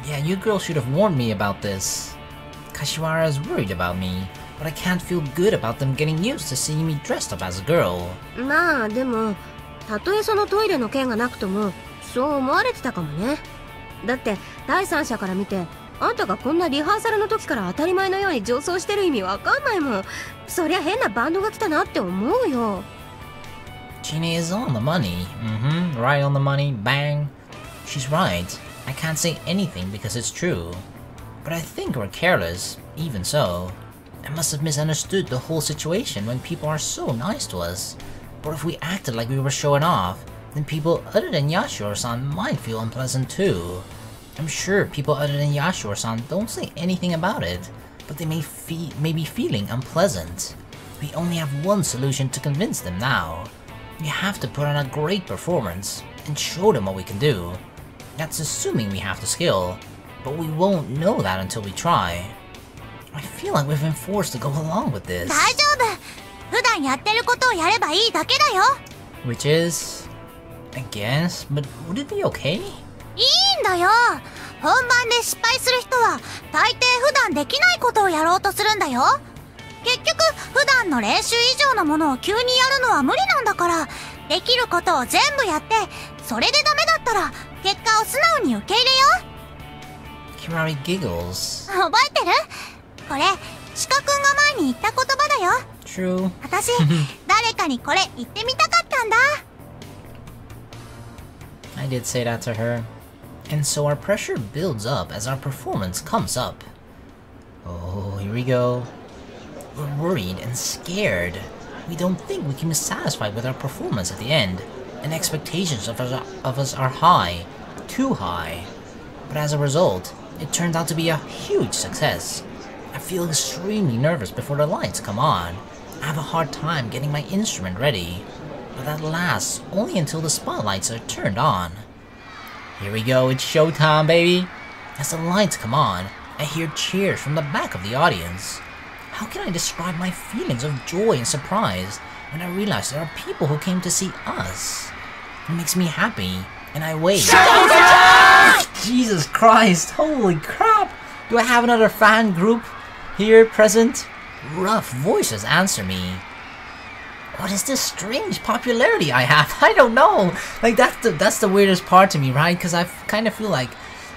Yeah, you girls should have warned me about this. Kashiwara is worried about me, but I can't feel good about them getting used to seeing me dressed up as a girl. まあでも、たとえそのトイレの件がなくとも、そう思われてたかもね。だって第三者から見て、あんたがこんなリハーサルの時から当たり前のように上奏してる意味わかんないもん。そりゃ変なバンドが来たなって思うよ。Chie is on the money. Right on the money. Bang. She's right. I can't say anything because it's true. But I think we're careless, even so. I must have misunderstood the whole situation when people are so nice to us. But if we acted like we were showing off, then people other than Yashiro-san might feel unpleasant too. I'm sure people other than Yashiro-san don't say anything about it, but they may be feeling unpleasant. We only have one solution to convince them now. We have to put on a great performance and show them what we can do. That's assuming we have the skill, but we won't know that until we try. I feel like we've been forced to go along with this. 大丈夫。普段やってることをやればいいだけだよ。Which is, I guess, but would it be okay? いいんだよ。本番で失敗する人は大抵普段できないことをやろうとするんだよ。結局普段の練習以上のものを急にやるのは無理なんだから、できることを全部やって、それでダメだったら結果を素直に受け入れよ。 Kirari giggles. 覚えてる？これシカ君が前に言った言葉だよ。 True. 私誰かにこれ言ってみたかったんだ。 I did say that to her. And so our pressure builds up as our performance comes up. Oh, here we go. We're worried and scared. We don't think we can be satisfied with our performance at the end, and expectations of us are high, too high. But as a result, it turns out to be a huge success. I feel extremely nervous before the lights come on. I have a hard time getting my instrument ready, but that lasts only until the spotlights are turned on. Here we go, it's showtime, baby! As the lights come on, I hear cheers from the back of the audience. How can I describe my feelings of joy and surprise when I realize there are people who came to see us? It makes me happy, and I wave. Jesus Christ, holy crap! Do I have another fan group here present? Rough voices answer me. What is this strange popularity I have? I don't know. Like that's the weirdest part to me, right? Because I kind of feel like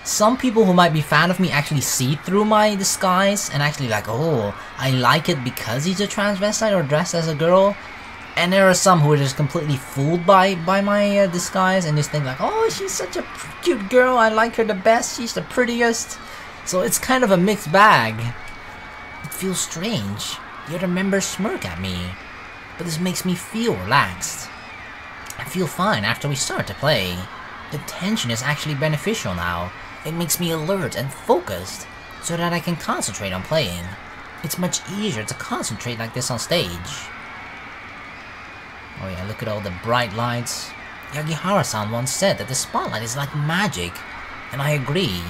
some people who might be fan of me actually see through my disguise and actually like, oh, I like it because he's a transvestite or dressed as a girl. And there are some who are just completely fooled by my disguise and just think like, oh, she's such a cute girl. I like her the best. She's the prettiest. So it's kind of a mixed bag. It feels strange. The other members smirk at me. But this makes me feel relaxed. I feel fine after we start to play. The tension is actually beneficial now. It makes me alert and focused, so that I can concentrate on playing. It's much easier to concentrate like this on stage. Oh yeah, look at all the bright lights. Yagihara-san once said that the spotlight is like magic, and I agree.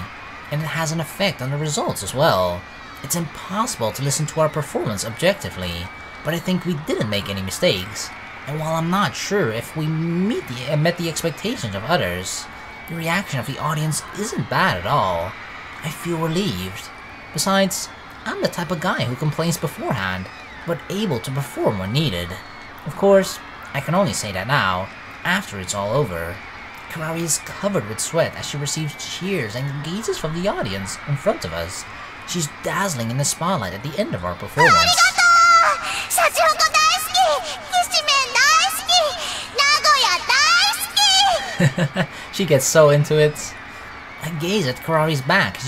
And it has an effect on the results as well. It's impossible to listen to our performance objectively, but I think we didn't make any mistakes. And while I'm not sure if we met the expectations of others, the reaction of the audience isn't bad at all. I feel relieved. Besides, I'm the type of guy who complains beforehand, but able to perform when needed. Of course, I can only say that now, after it's all over. Kirari is covered with sweat as she receives cheers and gazes from the audience in front of us. She's dazzling in the spotlight at the end of our performance. She gets so into it. I gaze at Kirari's back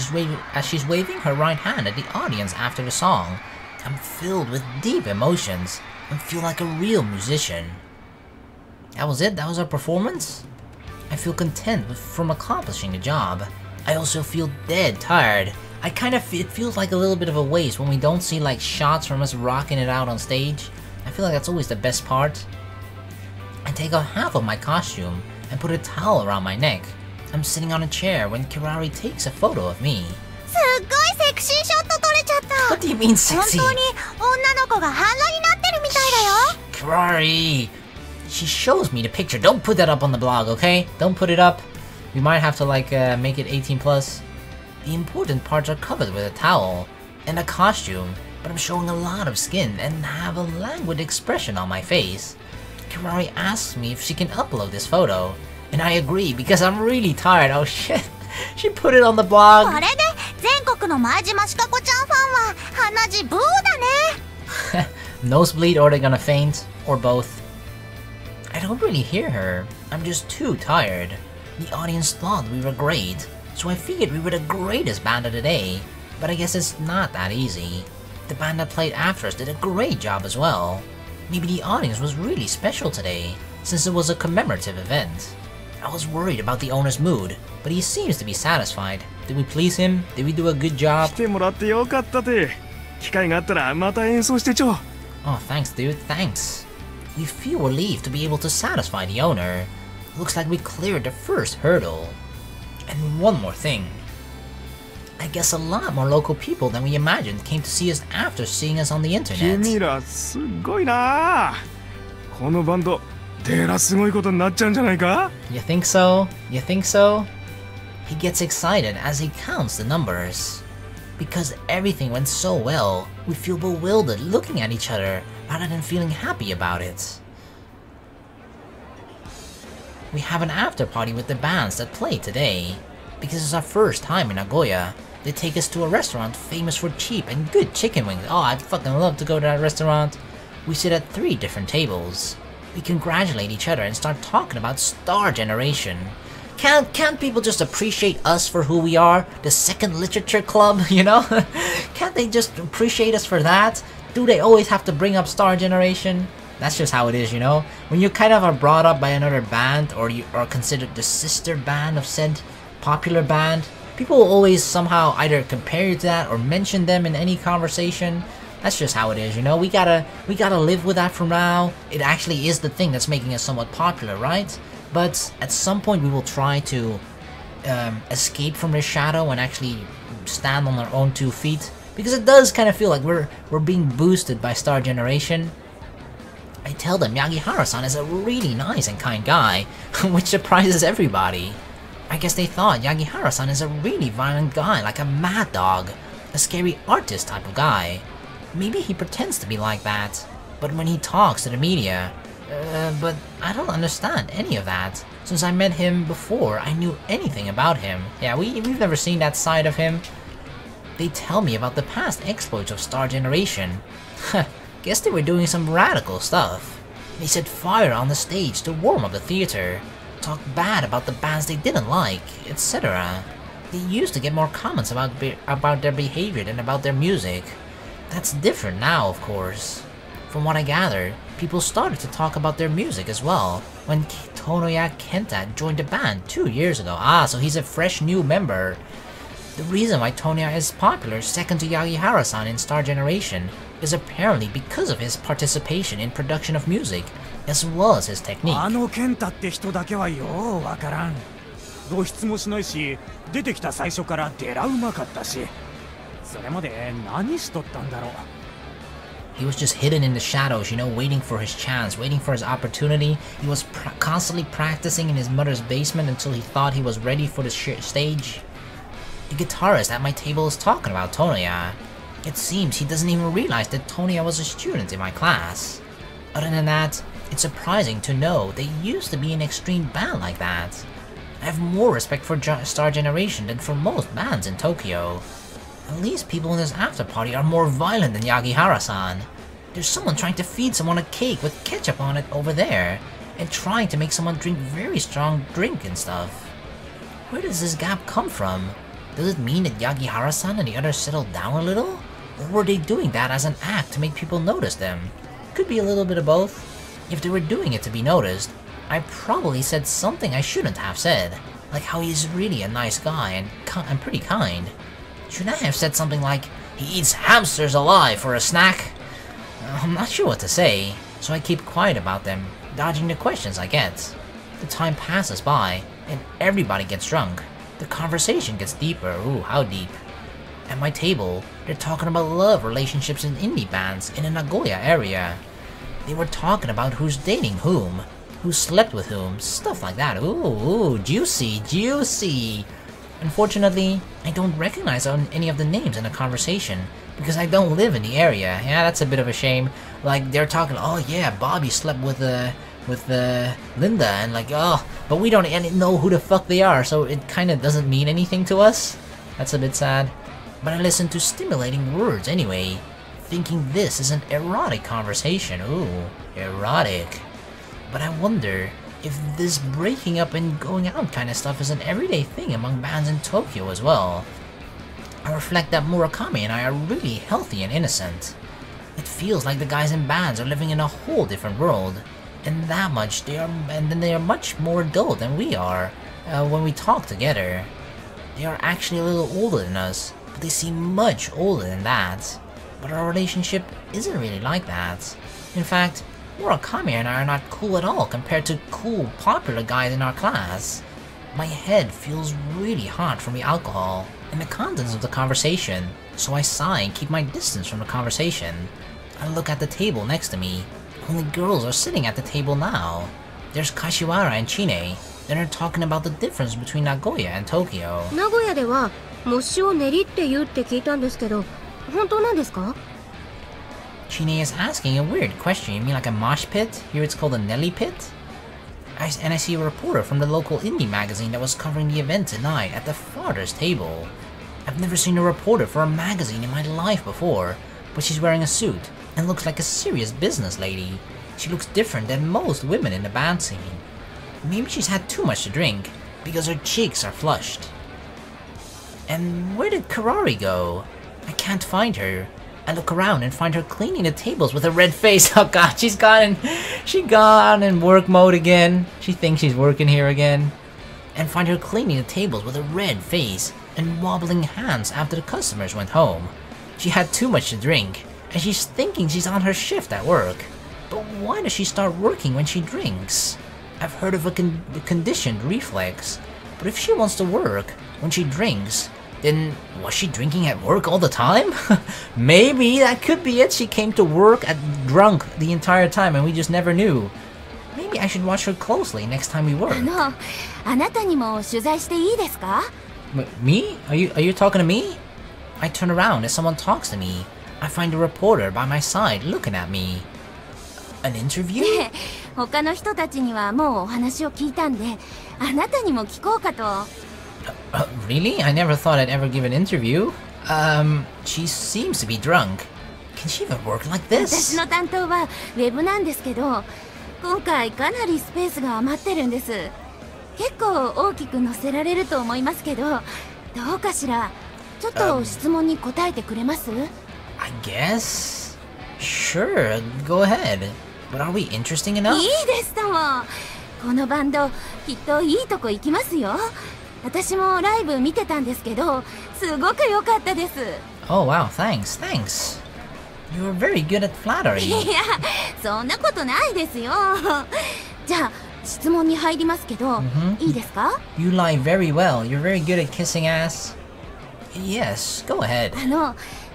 as she's waving her right hand at the audience after the song. I'm filled with deep emotions and feel like a real musician. That was it? That was our performance? I feel content from accomplishing the job. I also feel dead tired. It feels like a little bit of a waste when we don't see like shots from us rocking it out on stage. I feel like that's always the best part. I take off half of my costume and put a towel around my neck. I'm sitting on a chair when Kirari takes a photo of me. すっごいセクシーショット撮れちゃった。 What do you mean sexy? 本当に女の子が半裸になってるみたいだよ。 Kirari! She shows me the picture. Don't put that up on the blog, okay? Don't put it up. We might have to like make it 18 plus. The important parts are covered with a towel and a costume, but I'm showing a lot of skin and have a languid expression on my face. Kirari asks me if she can upload this photo, and I agree because I'm really tired. Oh shit, she put it on the blog. これで全国の前島しかこちゃんファンは鼻血ブーだね。 Nosebleed or they're gonna faint, or both. I don't really hear her. I'm just too tired. The audience thought we were great, so I figured we were the greatest band of the day, but I guess it's not that easy. The band that played after us did a great job as well. Maybe the audience was really special today, since it was a commemorative event. I was worried about the owner's mood, but he seems to be satisfied. Did we please him? Did we do a good job? 来てもらってよかったて。機会があったらまた演奏してちょ。 Oh, thanks dude, thanks. We feel relieved to be able to satisfy the owner. Looks like we cleared the first hurdle. And one more thing. I guess a lot more local people than we imagined came to see us after seeing us on the internet. 君らすごいな。このバンド、でらすごいことになっちゃうんじゃないか? You think so? You think so? He gets excited as he counts the numbers. Because everything went so well, we feel bewildered looking at each other rather than feeling happy about it. We have an after party with the bands that played today. Because it's our first time in Nagoya, they take us to a restaurant famous for cheap and good chicken wings. Oh, I'd fucking love to go to that restaurant. We sit at 3 different tables. We congratulate each other and start talking about Star Generation. Can't people just appreciate us for who we are? The second literature club, you know? Can't they just appreciate us for that? Do they always have to bring up Star Generation? That's just how it is, you know? When you kind of are brought up by another band, or you are considered the sister band of said popular band, people will always somehow either compare you to that or mention them in any conversation. That's just how it is, you know? We gotta live with that for now. It actually is the thing that's making us somewhat popular, right? But at some point we will try to escape from this shadow and actually stand on our own 2 feet. Because it does kind of feel like we're being boosted by Star Generation. I tell them Yagihara-san is a really nice and kind guy, which surprises everybody. I guess they thought Yagihara-san is a really violent guy, like a mad dog, a scary artist type of guy. Maybe he pretends to be like that, but when he talks to the media, but I don't understand any of that. Since I met him before, I knew anything about him. Yeah, we've never seen that side of him. They tell me about the past exploits of Star Generation. Guess they were doing some radical stuff. They set fire on the stage to warm up the theater, talk bad about the bands they didn't like, etc. They used to get more comments about their behavior than about their music. That's different now, of course. From what I gathered, people started to talk about their music as well when Tonoya Kenta joined the band 2 years ago. Ah, so he's a fresh new member. The reason why Tonoya is popular second to Yagihara-san in Star Generation is apparently because of his participation in production of music, as well as his technique. あのケンタって人だけはようわからん。露出もしないし、出てきた最初からデラうまかったし、それまで何しとったんだろう。He was just hidden in the shadows, you know, waiting for his chance, waiting for his opportunity. He was constantly practicing in his mother's basement until he thought he was ready for the stage. The guitarist at my table is talking about Tonoya. It seems he doesn't even realize that Tonoya was a student in my class. Other than that, it's surprising to know they used to be an extreme band like that. I have more respect for Star Generation than for most bands in Tokyo. At least people in this after party are more violent than Yagihara-san. There's someone trying to feed someone a cake with ketchup on it over there, and trying to make someone drink very strong drink and stuff. Where does this gap come from? Does it mean that Yagihara-san and the others settled down a little? Or were they doing that as an act to make people notice them? Could be a little bit of both. If they were doing it to be noticed, I probably said something I shouldn't have said, like how he's really a nice guy and pretty kind. Should I have said something like, he eats hamsters alive for a snack? I'm not sure what to say, so I keep quiet about them, dodging the questions I get. The time passes by, and everybody gets drunk. The conversation gets deeper. Ooh, how deep. At my table, they're talking about love relationships in indie bands in the Nagoya area. They were talking about who's dating whom, who slept with whom, stuff like that. Ooh, juicy, juicy. Unfortunately, I don't recognize any of the names in the conversation because I don't live in the area. Yeah, that's a bit of a shame. Like, they're talking, oh yeah, Bobby slept with Linda, and like, oh, but we don't know who the fuck they are, so it kind of doesn't mean anything to us. That's a bit sad. But I listen to stimulating words anyway, thinking this is an erotic conversation. Ooh, erotic. But I wonder if this breaking up and going out kind of stuff is an everyday thing among bands in Tokyo as well. I reflect that Murakami and I are really healthy and innocent. It feels like the guys in bands are living in a whole different world, and they are much more adult than we are when we talk together. They are actually a little older than us, but they seem much older than that. But our relationship isn't really like that. In fact, Murakami and I are not cool at all compared to cool, popular guys in our class. My head feels really hot from the alcohol and the contents of the conversation, so I sigh and keep my distance from the conversation. I look at the table next to me. Only girls are sitting at the table now. There's Kashiwara and Chie. Then they're talking about the difference between Nagoya and Tokyo. 名古屋では模試を練りって言うって聞いたんですけど、本当なんですか? Chie is asking a weird question. You mean like a mosh pit? Here it's called a Nelly pit? And I see a reporter from the local indie magazine that was covering the event tonight at the farthest table. I've never seen a reporter for a magazine in my life before, but she's wearing a suit and looks like a serious business lady. She looks different than most women in the band scene. Maybe she's had too much to drink, because her cheeks are flushed. And where did Kirari go? I can't find her. I look around and find her cleaning the tables with a red face. Oh god, she gone in work mode again. She thinks she's working here again. And find her cleaning the tables with a red face and wobbling hands after the customers went home. She had too much to drink, and she's thinking she's on her shift at work. But why does she start working when she drinks? I've heard of a conditioned reflex, but if she wants to work when she drinks, then was she drinking at work all the time? Maybe that could be it. She came to work drunk the entire time and we just never knew. Maybe I should watch her closely next time we work. あなたにも取材していいですか? Me? Are you talking to me? I turn around as someone talks to me. I find a reporter by my side looking at me. An interview? 他の人たちにはもうお話を聞いたんで、あなたにも聞こうかと。Really? I never thought I'd ever give an interview. She seems to be drunk. Can she even work like this? 私の担当はウェブなんですけど、今回かなりスペースが余ってるんです。結構大きく載せられると思いますけど、どうかしら。ちょっと質問に答えてくれます? I guess. Sure, go ahead. But are we interesting enough? いいですとも。このバンドきっといいとこ行きますよ。私もライブ見てたんですけど、すごく良かったです。Oh wow, thanks. You're very good at flattery. いや、そんなことないですよ。じゃあ質問に入りますけど、いいですか? You lie very well. You're very good at kissing ass. Yes, go ahead.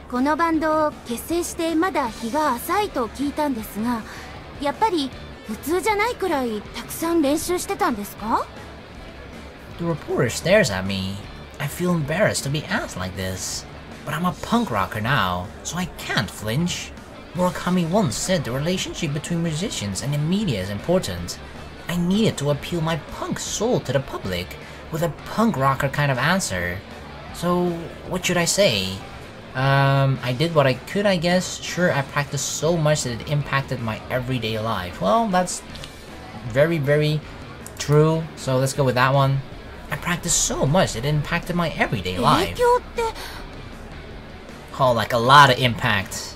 このバンドを結成してまだ日が浅いと聞いたんですが、やっぱり普通じゃないくらいたくさん練習してたんですか? The reporter stares at me. I feel embarrassed to be asked like this. But I'm a punk rocker now, so I can't flinch. Murakami once said the relationship between musicians and the media is important. I needed to appeal my punk soul to the public with a punk rocker kind of answer. So, what should I say? I did what I could, I guess. Sure, I practiced so much that it impacted my everyday life. Well, that's very, very true. So let's go with that one. I practiced so much that it impacted my everyday life. Oh, like a lot of impact.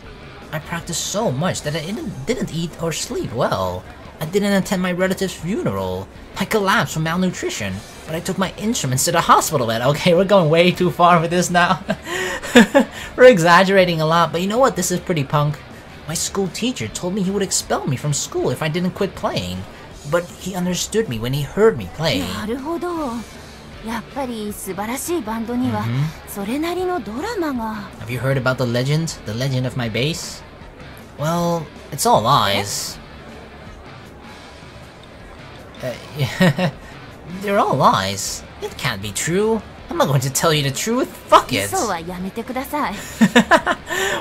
I practiced so much that I didn't eat or sleep well. I didn't attend my relative's funeral. I collapsed from malnutrition, but I took my instruments to the hospital bed. Okay, we're going way too far with this now. We're exaggerating a lot, but you know what? This is pretty punk. My school teacher told me he would expel me from school if I didn't quit playing. But he understood me when he heard me play. なるほど。やっぱり素晴らしいバンドにはそれなりのドラマが。Have you heard about the legend of my bass? Well, it's all lies. Yeah, they're all lies. It can't be true. I'm not going to tell you the truth. Fuck it. 嘘はやめてください。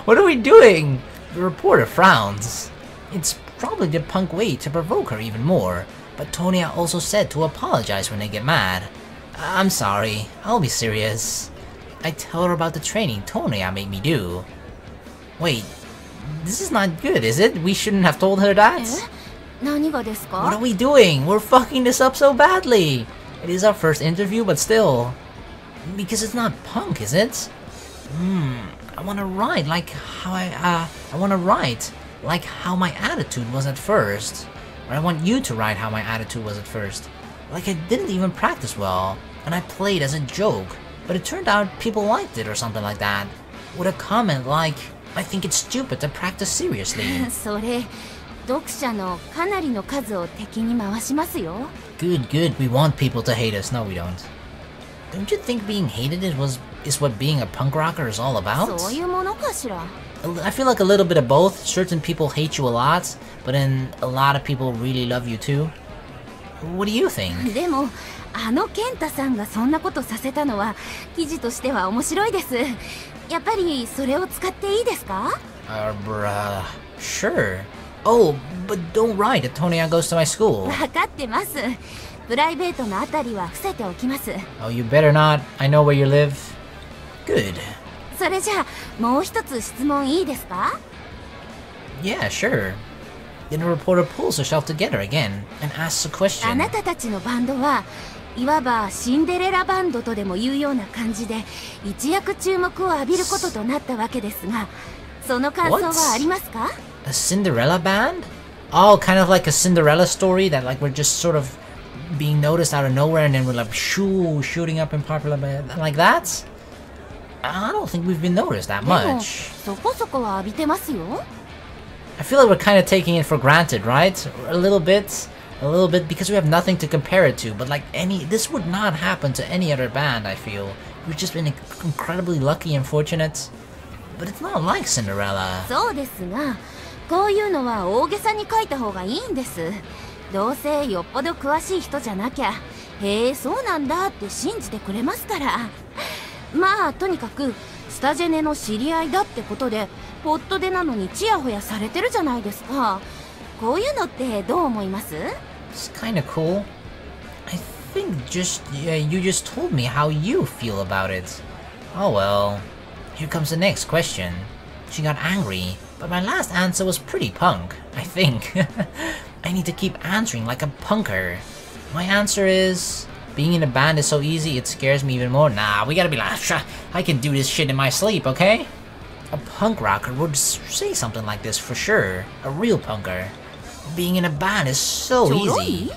What are we doing? The reporter frowns. It's probably the punk way to provoke her even more. But Tonya also said to apologize when they get mad. I'm sorry. I'll be serious. I tell her about the training Tonya made me do. Wait, this is not good, is it? We shouldn't have told her that? 何がですか? What are we doing? We're fucking this up so badly. It is our first interview, but still. Because it's not punk, is it? I want to write like how like how my attitude was at first. Or I want you to write how my attitude was at first. Like I didn't even practice well, and I played as a joke, but it turned out people liked it or something like that. With a comment like, I think it's stupid to practice seriously. それ、読者のかなりの数を敵に回しますよ。Good, good. We want people to hate us. No, we don't. Don't you think being hated is what being a punk rocker is all about? そういうものかしら。I feel like a little bit of both. Certain people hate you a lot, but then a lot of people really love you too. What do you think? でも、健太さんがそんなことさせたのは記事としては面白いです。やっぱりそれを使っていいですか? Sure. Oh, but don't write that Tonya goes to my school. わかってます。プライベートのあたりは伏せておきます。Oh, you better not. I know where you live. Good. それじゃあ、もう一つ質問いいですか? Yeah, sure. Then the reporter pulls herself together again and asks a question. あなたたちのバンドはいわばシンデレラバンドとでもいうような感じで一躍注目を浴びることとなったわけですが、その感想はありますか? A Cinderella band? Oh, kind of like a Cinderella story that like we're just sort of being noticed out of nowhere and then we're like shooting up in popular like that? I don't think we've been noticed that much. そこそこは浴びてますよ。I feel like we're kind of taking it for granted, right? A little bit because we have nothing to compare it to, but like this would not happen to any other band, I feel. We've just been incredibly lucky and fortunate. But it's not like Cinderella. そうですが、こういうのは大げさに書いた方がいいんです。どうせよっぽど詳しい人じゃなきゃ、へえ、そうなんだって信じてくれますから。まあ、とにかく、スタジェネの知り合いだってことで、ポットでなのにチヤホヤされてるじゃないですか。こういうのってどう思います? It's kind of cool. I think you just told me how you feel about it. Oh well. Here comes the next question. She got angry, but my last answer was pretty punk, I think. I need to keep answering like a punker. My answer is... Being in a band is so easy, it scares me even more. Nah, we gotta be like, I can do this shit in my sleep, okay? A punk rocker would say something like this for sure. A real punker. Being in a band is so easy.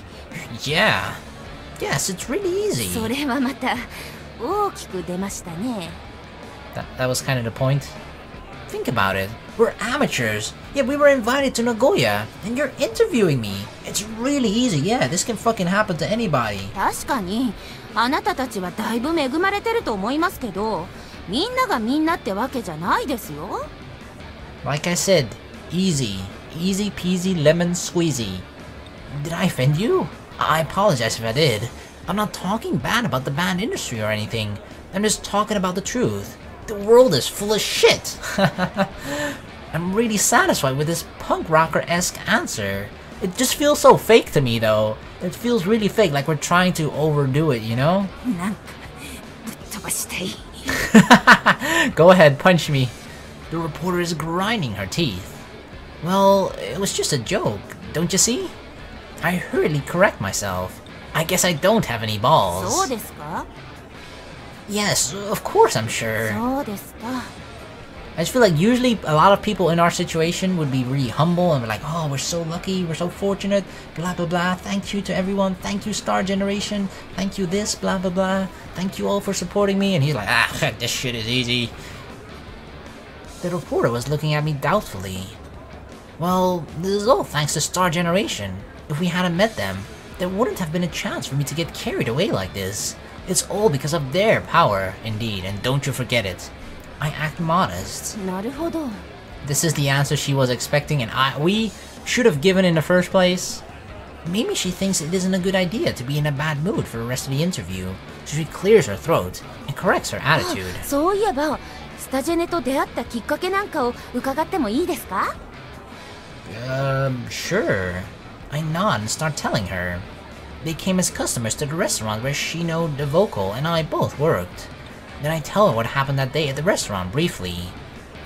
Yeah. Yes, it's really easy. それはまた大きく出ましたね。That was kind of the point. Think about it. We're amateurs, yet we were invited to Nagoya, and you're interviewing me. It's really easy. Yeah, this can fucking happen to anybody. 確かに、あなたたちはだいぶ恵まれてると思いますけど、みんながみんなってわけじゃないですよ。Like I said, easy. Easy peasy lemon squeezy. Did I offend you? I apologize if I did. I'm not talking bad about the band industry or anything. I'm just talking about the truth. The world is full of shit. I'm really satisfied with this punk rocker-esque answer. It just feels so fake to me though. It feels really fake, like we're trying to overdo it, you know? Go ahead, punch me. The reporter is grinding her teeth. Well, it was just a joke, don't you see? I hurriedly correct myself. I guess I don't have any balls. そうですか? Yes, of course I'm sure. そうですか。I just feel like usually a lot of people in our situation would be really humble and be like, oh, we're so lucky, we're so fortunate, blah blah blah, thank you to everyone, thank you Star Generation, thank you this, blah blah blah, thank you all for supporting me, and he's like, ah, this shit is easy. The reporter was looking at me doubtfully. Well, this is all thanks to Star Generation. If we hadn't met them, there wouldn't have been a chance for me to get carried away like this. It's all because of their power, indeed, and don't you forget it. I act modest. なるほど。 This is the answer she was expecting and we should have given in the first place. Maybe she thinks it isn't a good idea to be in a bad mood for the rest of the interview, so she clears her throat and corrects her attitude. そういえば、スタジェネと出会ったきっかけなんかを伺ってもいいですか？ Sure. I nod and start telling her. They came as customers to the restaurant where Shiino, the vocal, and I both worked. Then I tell her what happened that day at the restaurant briefly.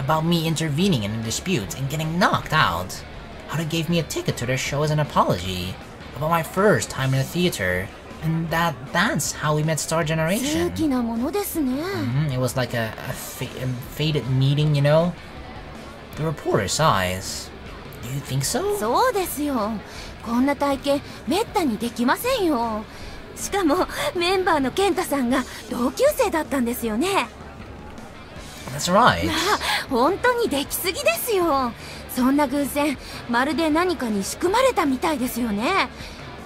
About me intervening in a dispute and getting knocked out. How they gave me a ticket to their show as an apology. About my first time in the theater. And that's how we met Star Generation. 正気なものですね。 It was like a fated meeting, you know? The reporter sighs. Do you think so? そうですよ。こんな体験めったにできませんよ。しかもメンバーの健太さんが同級生だったんですよね。 That's right. 本当にできすぎですよ。そんな偶然まるで何かに仕組まれたみたいですよね。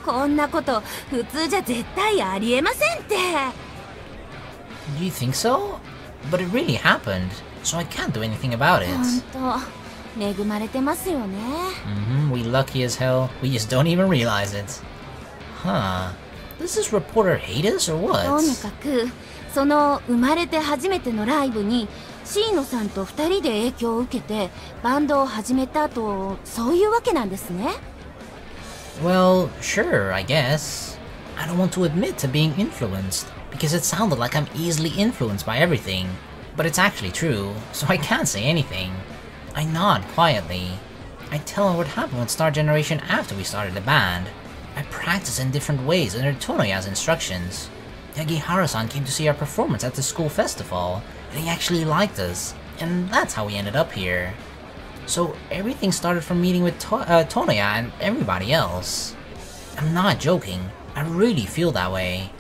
こんなこと普通じゃ絶対ありえませんって。 Do you think so? But it really happened, so I can't do anything about it. 本当恵まれてますよね。 We lucky as hell. We just don't even realize it. Huh. Does this reporter hate us or とに what? かくその生まれて初めてのライブにシーノさんと2人で影響を受けてバンドを始めたと、そういうわけなんですね。 Well, sure, I guess. I don't want to admit to being influenced, because it sounded like I'm easily influenced by everything. But it's actually true, so I can't say anything. I nod quietly. I tell her what happened with Star Generation after we started the band. I practiced in different ways under Tonoya's instructions. Yagihara-san came to see our performance at the school festival, and he actually liked us, and that's how we ended up here. So everything started from meeting with Tonoya and everybody else. I'm not joking, I really feel that way.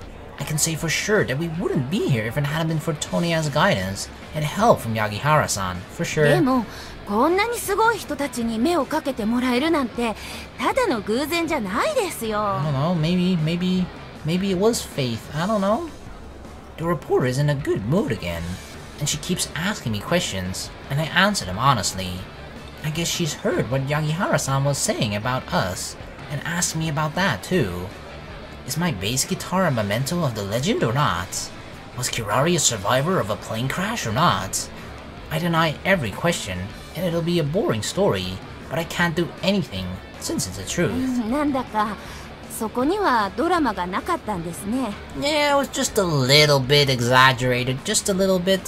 I can say for sure that we wouldn't be here if it hadn't been for Tonoya's guidance and help from Yagihara-san, for sure. でもこんなにすごい人たちに目をかけてもらえるなんてただの偶然じゃないですよ。 I don't know, maybe it was faith, I don't know. The reporter is in a good mood again, and she keeps asking me questions, and I answer them honestly. I guess she's heard what Yagihara-san was saying about us, and asked me about that too. Is my bass guitar a memento of the legend or not? Was Kirari a survivor of a plane crash or not? I deny every question, and it'll be a boring story, but I can't do anything, since it's the truth. なんだかそこにはドラマがなかったんですね。 Yeah, it was just a little bit exaggerated, just a little bit.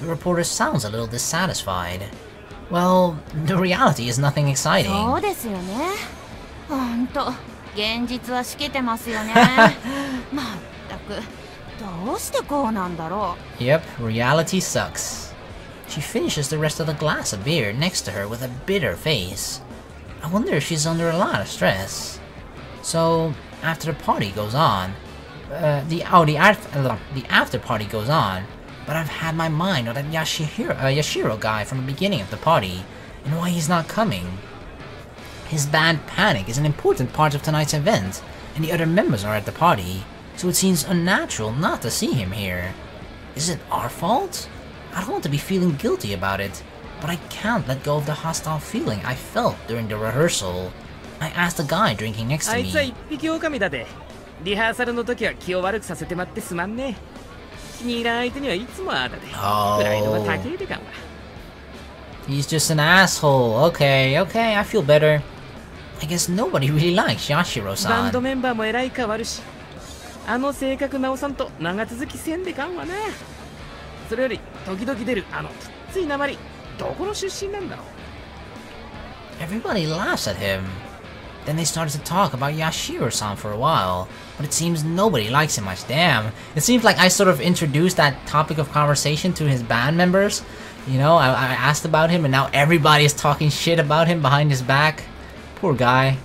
The reporter sounds a little dissatisfied. Well, the reality is nothing そ exciting. うですよね。本当現実はしけてますよね。まったくどうしてこうなんだろう。 Yep, reality sucks. She finishes the rest of the glass of beer next to her with a bitter face. I wonder if she's under a lot of stress. So, after the party goes on, the after party goes on, but I've had my mind on that Yashiro guy from the beginning of the party, and why he's not coming. His band Panic is an important part of tonight's event, and the other members are at the party, so it seems unnatural not to see him here. Is it our fault? I don't want to be feeling guilty about it, but I can't let go of the hostile feeling I felt during the rehearsal. I asked the guy drinking next あ to いつは me. 一匹狼だでリハーサルの時は気を悪くさせてまってすまんね。気に入らん相手にはいつもああだでプライドが高いでかんわ。 He's just an asshole. Okay, I feel better. I guess nobody really likes バン Yashiro-san. ドメンバーも偉い変わるし、あの性格直さんと長続きせんでかんわな。それより時々出るあのついなまり、どこの出身なんだろう。 Everybody laughs at him. Then they started to talk about Yashiro-san for a while, but it seems nobody likes him much. Damn, it seems like I sort of introduced that topic of conversation to his band members, You know, I asked about him and now everybody is talking shit about him behind his back. Poor guy.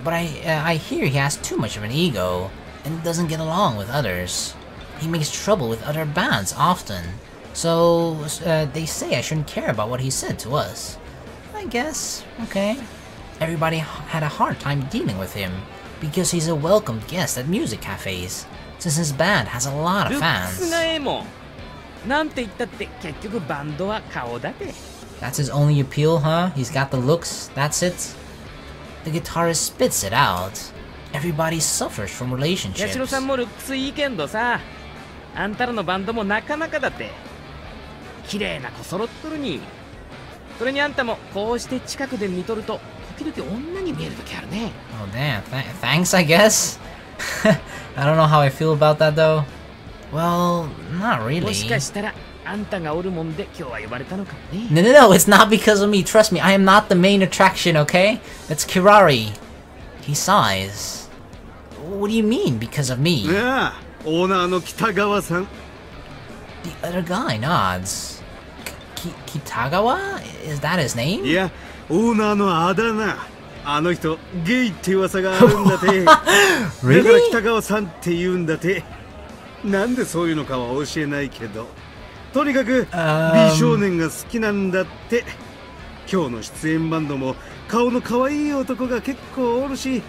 But I hear he has too much of an ego and doesn't get along with others. He makes trouble with other bands often. So they say I shouldn't care about what he said to us. I guess, okay. Everybody had a hard time dealing with him because he's a welcomed guest at music cafes, since his band has a lot of fans. That's his only appeal, huh? He's got the looks, that's it? The guitarist spits it out. Everybody suffers from relationships. 八代さんもルックスいいけんどさ、あんたらのバンドもなかなかだって。綺麗な子揃っとるに。それにあんたもこうして近くで見とると時々女に見える時あるね。Oh damn, thanks I guess. I don't know how I feel about that though. Well, not really. もしかしたらあんたがおるもんで今日は呼ばれたのかもね。No, it's not because of me. Trust me, I am not the main attraction, okay? It's Kirari. He sighs. What do you mean, because of me? Yeah, ownerの北川さん. The other guy nods. Kitagawa? Is that his name? いや、オーナーのあだ名。あの人、ゲイって噂があるんだて。だから北川さんって言うんだて。なんでそういうのかは教えないけど。とにかく美少年が好きなんだって。今日の出演バンドも顔の可愛い男が結構おるし、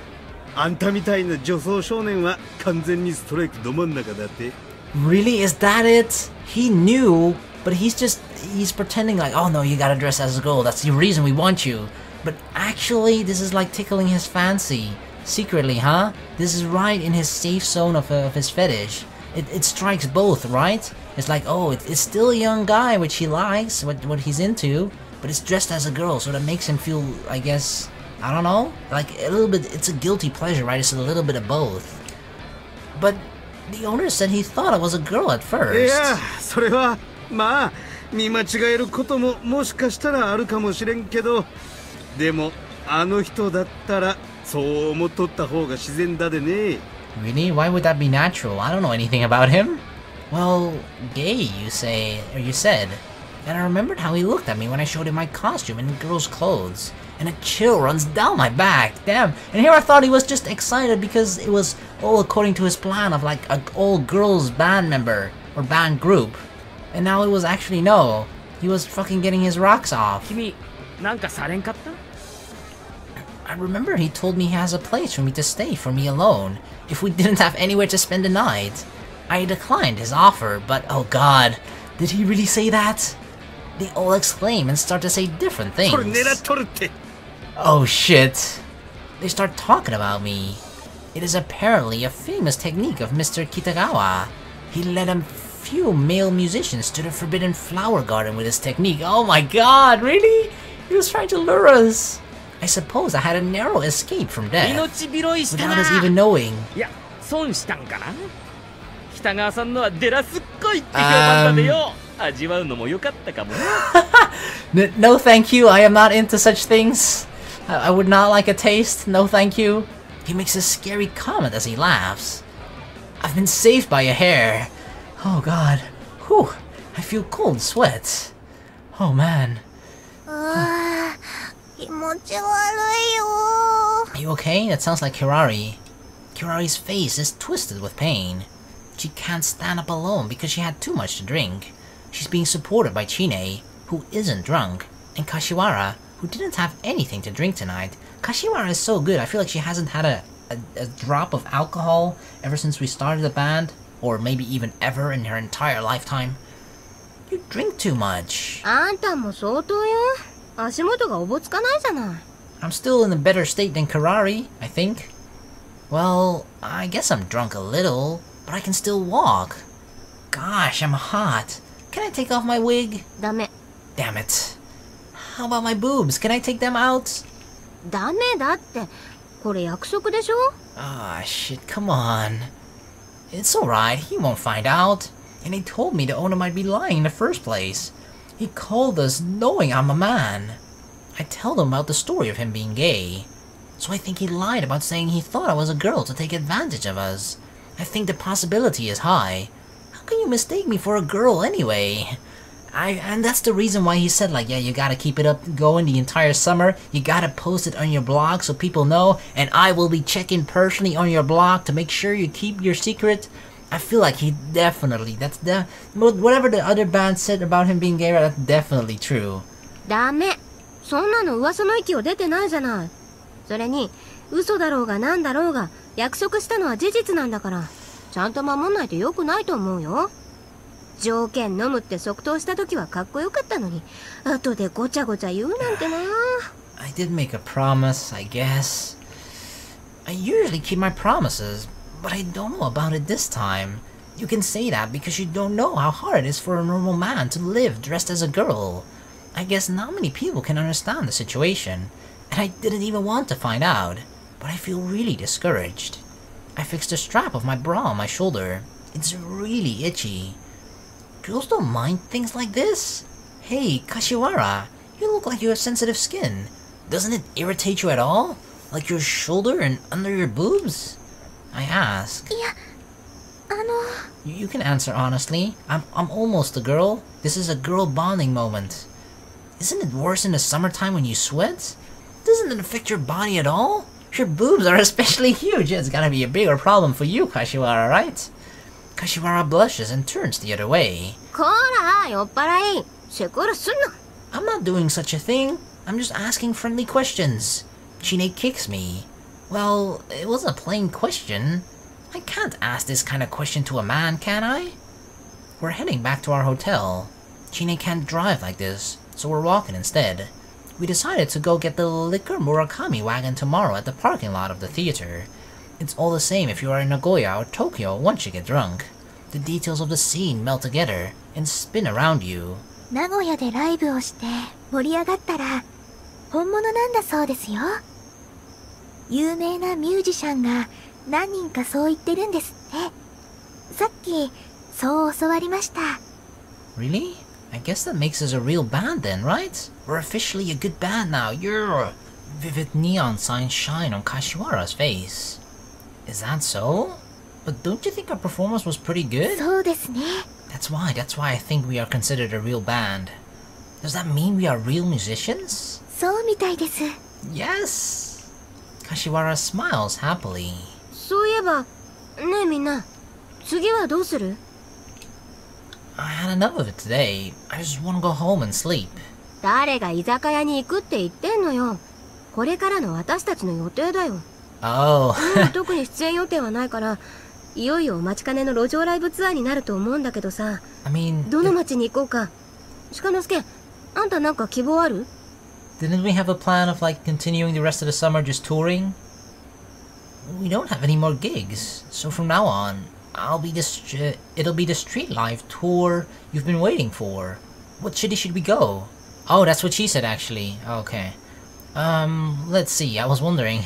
あんたみたいな女装少年は完全にストライクど真ん中だって。Really? Is that it? He knew, but he's pretending like, oh no, you gotta dress as a girl, that's the reason we want you. But actually, this is like tickling his fancy. Secretly, huh? This is right in his safe zone of his fetish. It strikes both, right? It's like, oh, it's still a young guy, which he likes, what he's into, but it's dressed as a girl, so that makes him feel, I guess, I don't know, like a little bit, it's a guilty pleasure, right? It's a little bit of both. But the owner said he thought I was a girl at first. いや、それは、まあ、見間違えることももしかしたらあるかもしれんけど、でも、あの人だったら、そう思っとった方が自然だでね。Really? Why would that be natural? I don't know anything about him. Well, gay, you say, or you said. And I remembered how he looked at me when I showed him my costume in girls' clothes. And a chill runs down my back, damn. And here I thought he was just excited because it was all according to his plan of like an old girls band member, or band group. And now it was actually no. He was fucking getting his rocks off. 君、なんかされんかった? I remember he told me he has a place for me to stay for me alone, if we didn't have anywhere to spend the night. I declined his offer, but oh god, did he really say that? They all exclaim and start to say different things. Oh shit. They start talking about me. It is apparently a famous technique of Mr. Kitagawa. He led a few male musicians to the Forbidden Flower Garden with his technique. Oh my god, really? He was trying to lure us. I suppose I had a narrow escape from death, without us even knowing. いや、損したんかな。北川さんのはデラすっごいって評判だでよ。味わうのも良かったかもね。No thank you, I am not into such things. I would not like a taste, no thank you. He makes a scary comment as he laughs. I've been saved by a hair. Oh god. Whew, I feel cold sweat. Oh man. Are you okay? That sounds like Kirari. Kirari's face is twisted with pain. She can't stand up alone because she had too much to drink. She's being supported by Chie, who isn't drunk, and Kashiwara, who didn't have anything to drink tonight. Kashiwara is so good, I feel like she hasn't had a drop of alcohol ever since we started the band, or maybe even ever in her entire lifetime. You drink too much. あんたも相当よ。足元がおぼつかないじゃない。I'm still in a better state than Kirari, I think. Well, I guess I'm drunk a little, but I can still walk. Gosh, I'm hot. Can I take off my wig? ダメ。Damn it. How about my boobs? Can I take them out? ダメだって。これ約束でしょ? Ah, shit, come on. It's alright, he won't find out. And he told me the owner might be lying in the first place. He called us knowing I'm a man. I told him about the story of him being gay. So I think he lied about saying he thought I was a girl to take advantage of us. I think the possibility is high. How can you mistake me for a girl anyway? And that's the reason why he said, like, yeah, you gotta keep it up going the entire summer. You gotta post it on your blog so people know. And I will be checking personally on your blog to make sure you keep your secret. I feel like he definitely, whatever the other band said about him being gay, that's definitely true. ダメ。そんなの噂の域を出てないじゃない。それに、嘘だろうがなんだろうが、約束したのは事実なんだから、ちゃんと守んないと良くないと思うよ。条件飲むって即答した時はかっこよかったのに、後でごちゃごちゃ言うなんてな。I did make a promise, I guess. I usually keep my promises, but I don't know about it this time. You can say that because you don't know how hard it is for a normal man to live dressed as a girl. I guess not many people can understand the situation, and I didn't even want to find out, but I feel really discouraged. I fixed the strap of my bra on my shoulder. It's really itchy. Girls don't mind things like this. Hey, Kashiwara, you look like you have sensitive skin. Doesn't it irritate you at all? Like your shoulder and under your boobs? I ask. You can answer honestly. I'm almost a girl. This is a girl bonding moment. Isn't it worse in the summertime when you sweat? Doesn't it affect your body at all? Your boobs are especially huge. It's gotta be a bigger problem for you, Kashiwara, right? Kashiwara blushes and turns the other way. こら、酔っ払い。セクハラすんな。I'm not doing such a thing. I'm just asking friendly questions. Chie kicks me. Well, it wasn't a plain question. I can't ask this kind of question to a man, can I? We're heading back to our hotel. Chie can't drive like this, so we're walking instead. We decided to go get the liquor Murakami wagon tomorrow at the parking lot of the theater. It's all the same if you are in Nagoya or Tokyo once you get drunk. The details of the scene melt together and spin around you. 名古屋でライブをして盛り上がったら本物なんだそうですよ。有名なミュージシャンが何人かそう言ってるんですって。さっきそう教わりました。Really? I guess that makes us a real band then, right? We're officially a good band now. You're... Vivid neon signs shine on Kashiwara's face. Is that so? But don't you think our performance was pretty good? そうですね。That's why I think we are considered a real band. Does that mean we are real musicians? そうみたいです。Yes! Kashiwara smiles happily. そういえば、ねえみんな、次はどうする？ I had enough of it today. I just want to go home and sleep. 誰が居酒屋に行くって言ってんのよ。これからの私たちの予定だよ。Oh. 特に出演予定はないから、いよいよお待ちかねの路上ライブツアーになると思うんだけどさ。I mean... どの町に行こうか。Shikanosuke、あんたなんか希望ある？ Didn't we have a plan of like continuing the rest of the summer just touring? We don't have any more gigs, so from now on, it'll be the street life tour you've been waiting for. What city should we go? Oh, that's what she said actually. Okay. Let's see, I was wondering.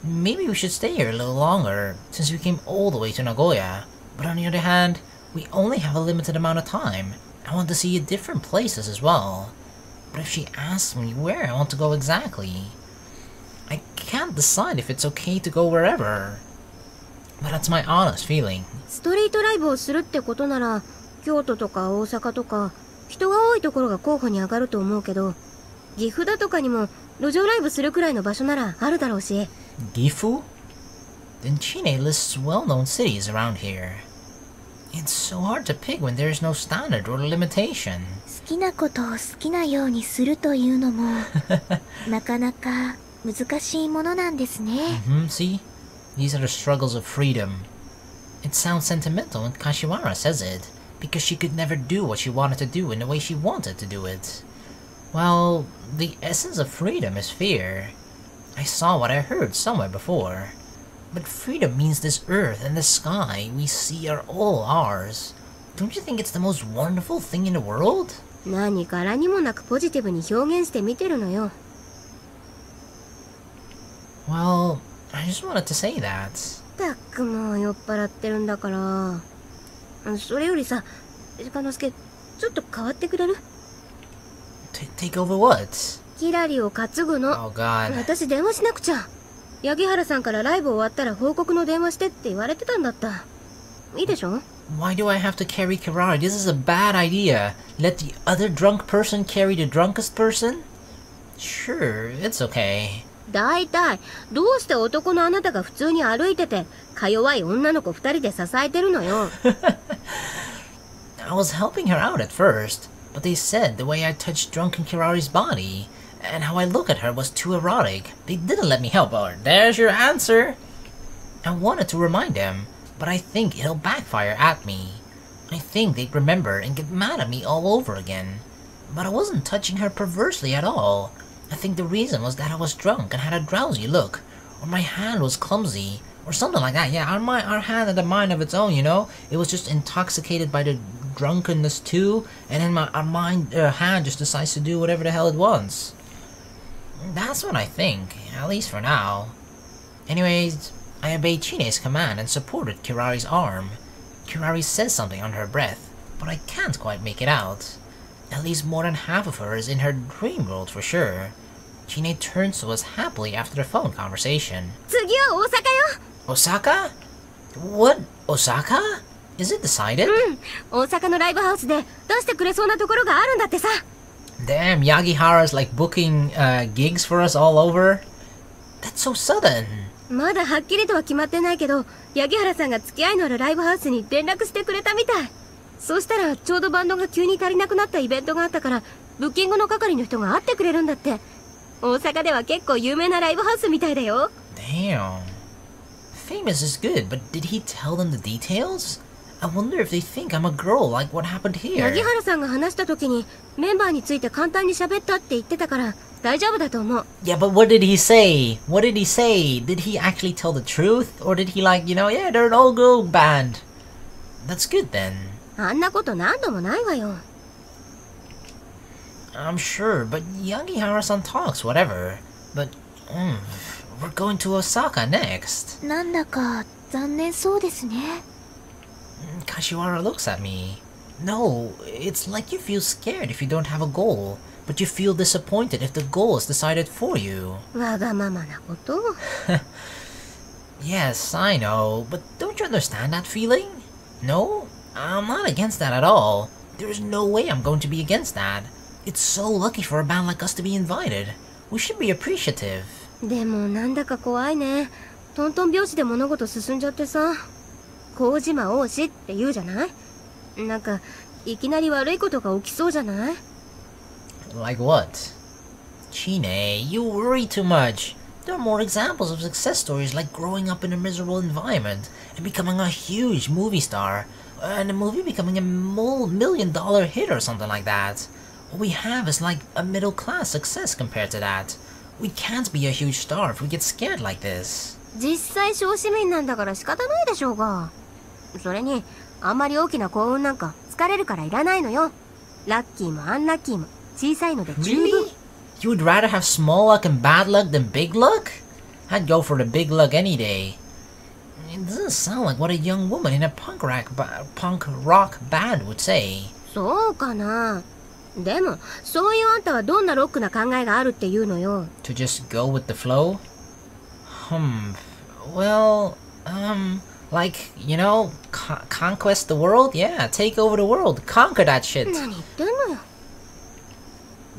Maybe we should stay here a little longer, since we came all the way to Nagoya. But on the other hand, we only have a limited amount of time. I want to see different places as well. But if she asks me where I want to go exactly, I can't decide if it's okay to go wherever. But that's my honest feeling. ストリートライブをするってことなら、京都とか大阪とか、人が多いところが候補に上がると思うけど、岐阜だとかにも路上ライブするくらいの場所ならあるだろうし。Gifu? Then Chie lists well-known cities around here. It's so hard to pick when there is no standard or limitation. 好きなことを好きなようにするというのもなかなか難しいものなんですね。See? These are the struggles of freedom. It sounds sentimental when Kashiwara says it, because she could never do what she wanted to do in the way she wanted to do it. Well, the essence of freedom is fear. I saw what I heard somewhere before. But freedom means this earth and the sky we see are all ours. Don't you think it's the most wonderful thing in the world? 何からにもなくポジティブに表現してみてるのよ。Well, I just wanted to say that. たくもう酔っ払ってるんだから。それよりさ、Shikanosuke、ちょっと変わってくれる？ Take over what? キラリを担ぐの。Oh God. 私電話しなくちゃ。八木原さんからライブ終わったら報告の電話してって言われてたんだった。いいでしょ？ Why do I have to carry Kirari? This is a bad idea. Let the other drunk person carry the drunkest person? Sure, it's okay. だいたいどうして男のあなたが普通に歩いててか弱い女の子2人で支えてるのよ。I was helping her out at first, but they said the way I touched drunken Kirari's body and how I look at her was too erotic. They didn't let me help her. There's your answer. I wanted to remind them, but I think it'll backfire at me. I think they'd remember and get mad at me all over again. But I wasn't touching her perversely at all. I think the reason was that I was drunk and had a drowsy look, or my hand was clumsy, or something like that. Yeah, our hand had a mind of its own, you know? It was just intoxicated by the drunkenness too, and then our hand just decides to do whatever the hell it wants. That's what I think, at least for now. Anyways, I obeyed Chine's command and supported Kirari's arm. Kirari says something under her breath, but I can't quite make it out. At least more than half of her is in her dream world for sure. Chine turns to us happily after the phone conversation. 次は大阪よ。 Osaka? What? Osaka? Is it decided? 大阪のライブハウスで出してくれそうなところがあるんだってさ。 Damn, Yagihara's like booking gigs for us all over? That's so sudden. まだはっきりとは決まってないけど、八木原さんが付き合いのあるライブハウスに連絡してくれたみたい。そうしたらちょうどバンドが急に足りなくなったイベントがあったから、ブッキングの係の人が会ってくれるんだって。大阪では結構有名なライブハウスみたいだよ。Damn. Famous is good, but did he tell them the details? I wonder if they think I'm a girl like what happened here. 八木原さんが話した時にメンバーについて簡単に喋ったって言ってたから大丈夫だと思う。Yeah, but what did he say? What did he say? Did he actually tell the truth? Or did he like, yeah, they're an all-girl band? That's good then. あんなこと何度もないわよ。I'm sure, but Yagihara-san talks, whatever. But, we're going to Osaka next. なんだか残念そうですね。Kashiwara looks at me. No, it's like you feel scared if you don't have a goal, but you feel disappointed if the goal is decided for you. わがままなこと。Yes, I know, but don't you understand that feeling? No? I'm not against that at all. There's no way I'm going to be against that. It's so lucky for a band like us to be invited. We should be appreciative. でもなんだか怖いね。トントン拍子で物事進んじゃってさ。麹島王子って言うじゃない？なんかいきなり悪いことが起きそうじゃない？ Like what? Chine, you worry too much. There are more examples of success stories like growing up in a miserable environment and becoming a huge movie star, and a movie becoming a $1,000,000 hit or something like that. What we have is like a middle-class success compared to that. We can't be a huge star if we get scared like this. 実際小市民なんだから仕方ないでしょうが。それにあんまり大きな幸運なんか疲れるからいらないのよ。ラッキーもアンラッキーも小さいので十分。 Really? You would rather have small luck and bad luck than big luck? I'd go for the big luck any day. It doesn't sound like what a young woman in a punk rock band would say. そうかな。でもそういうあんたはどんなロックな考えがあるっていうのよ。 To just go with the flow? Well, like, conquest the world? Yeah, take over the world, conquer that shit. 何言ってんのよ。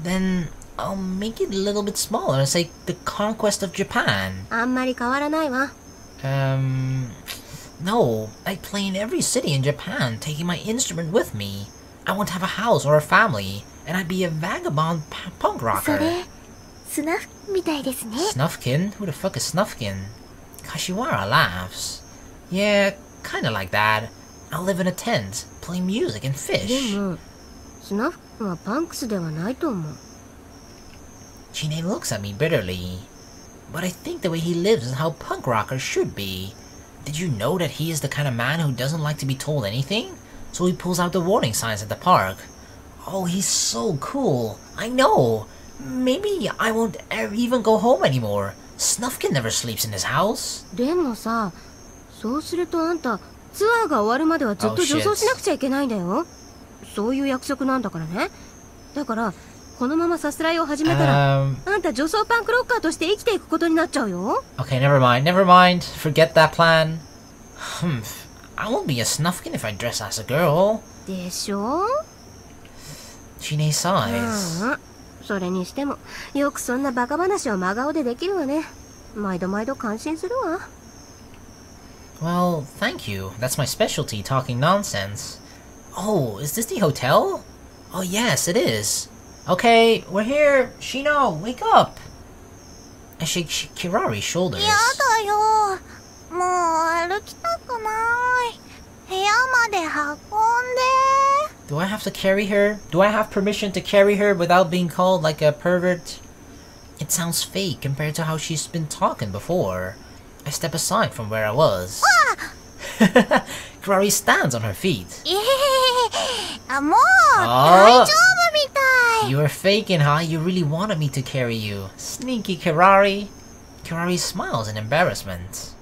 Then I'll make it a little bit smaller and say the conquest of Japan. あんまり変わらないわ。No, I'd play in every city in Japan, taking my instrument with me. I won't have a house or a family, and I'd be a vagabond punk そ rocker. れスナフみたいですね。 Snufkin? Who the fuck is Snufkin? Kashiwara laughs. Yeah, kinda like that. I'll live in a tent, play music and で fish. もスナフ君はパンクスではないと思う。 Chine looks at me bitterly. But I think the way he lives is how punk rockers should be. Did you know that he is the kind of man who doesn't like to be told anything? So he pulls out the warning signs at the park. Oh, he's so cool. I know. Maybe I won't even go home anymore. Snufkin never sleeps in his house. でもさ、そうするとあんたツアーが終わるまではずっと女装しなくちゃいけないんだよ。そういう約束なんだからね。だからこのままさすらいを始めたら、あんた女装パンクロッカーとして生きていくことになっちゃうよ。 Okay, never mind. Forget that plan. I won't be a snufkin if I dress as a girl. でしょ Chie sighs. それにしてもよくそんなバカ話を真顔でできるわね。毎度毎度感心するわ。 Well, thank you. That's my specialty, talking nonsense. Oh, is this the hotel? Oh yes, it is. Okay, we're here. Shiino, wake up. I shake Kirari's shoulders. やだよ。もう歩きたくない。部屋まで運んで。 Do I have to carry her? Do I have permission to carry her without being called like a pervert? It sounds fake compared to how she's been talking before. I step aside from where I was. Kirari stands on her feet. もう大丈夫みたい。 You were faking, huh? You really wanted me to carry you. Sneaky Kirari. Kirari smiles in embarrassment.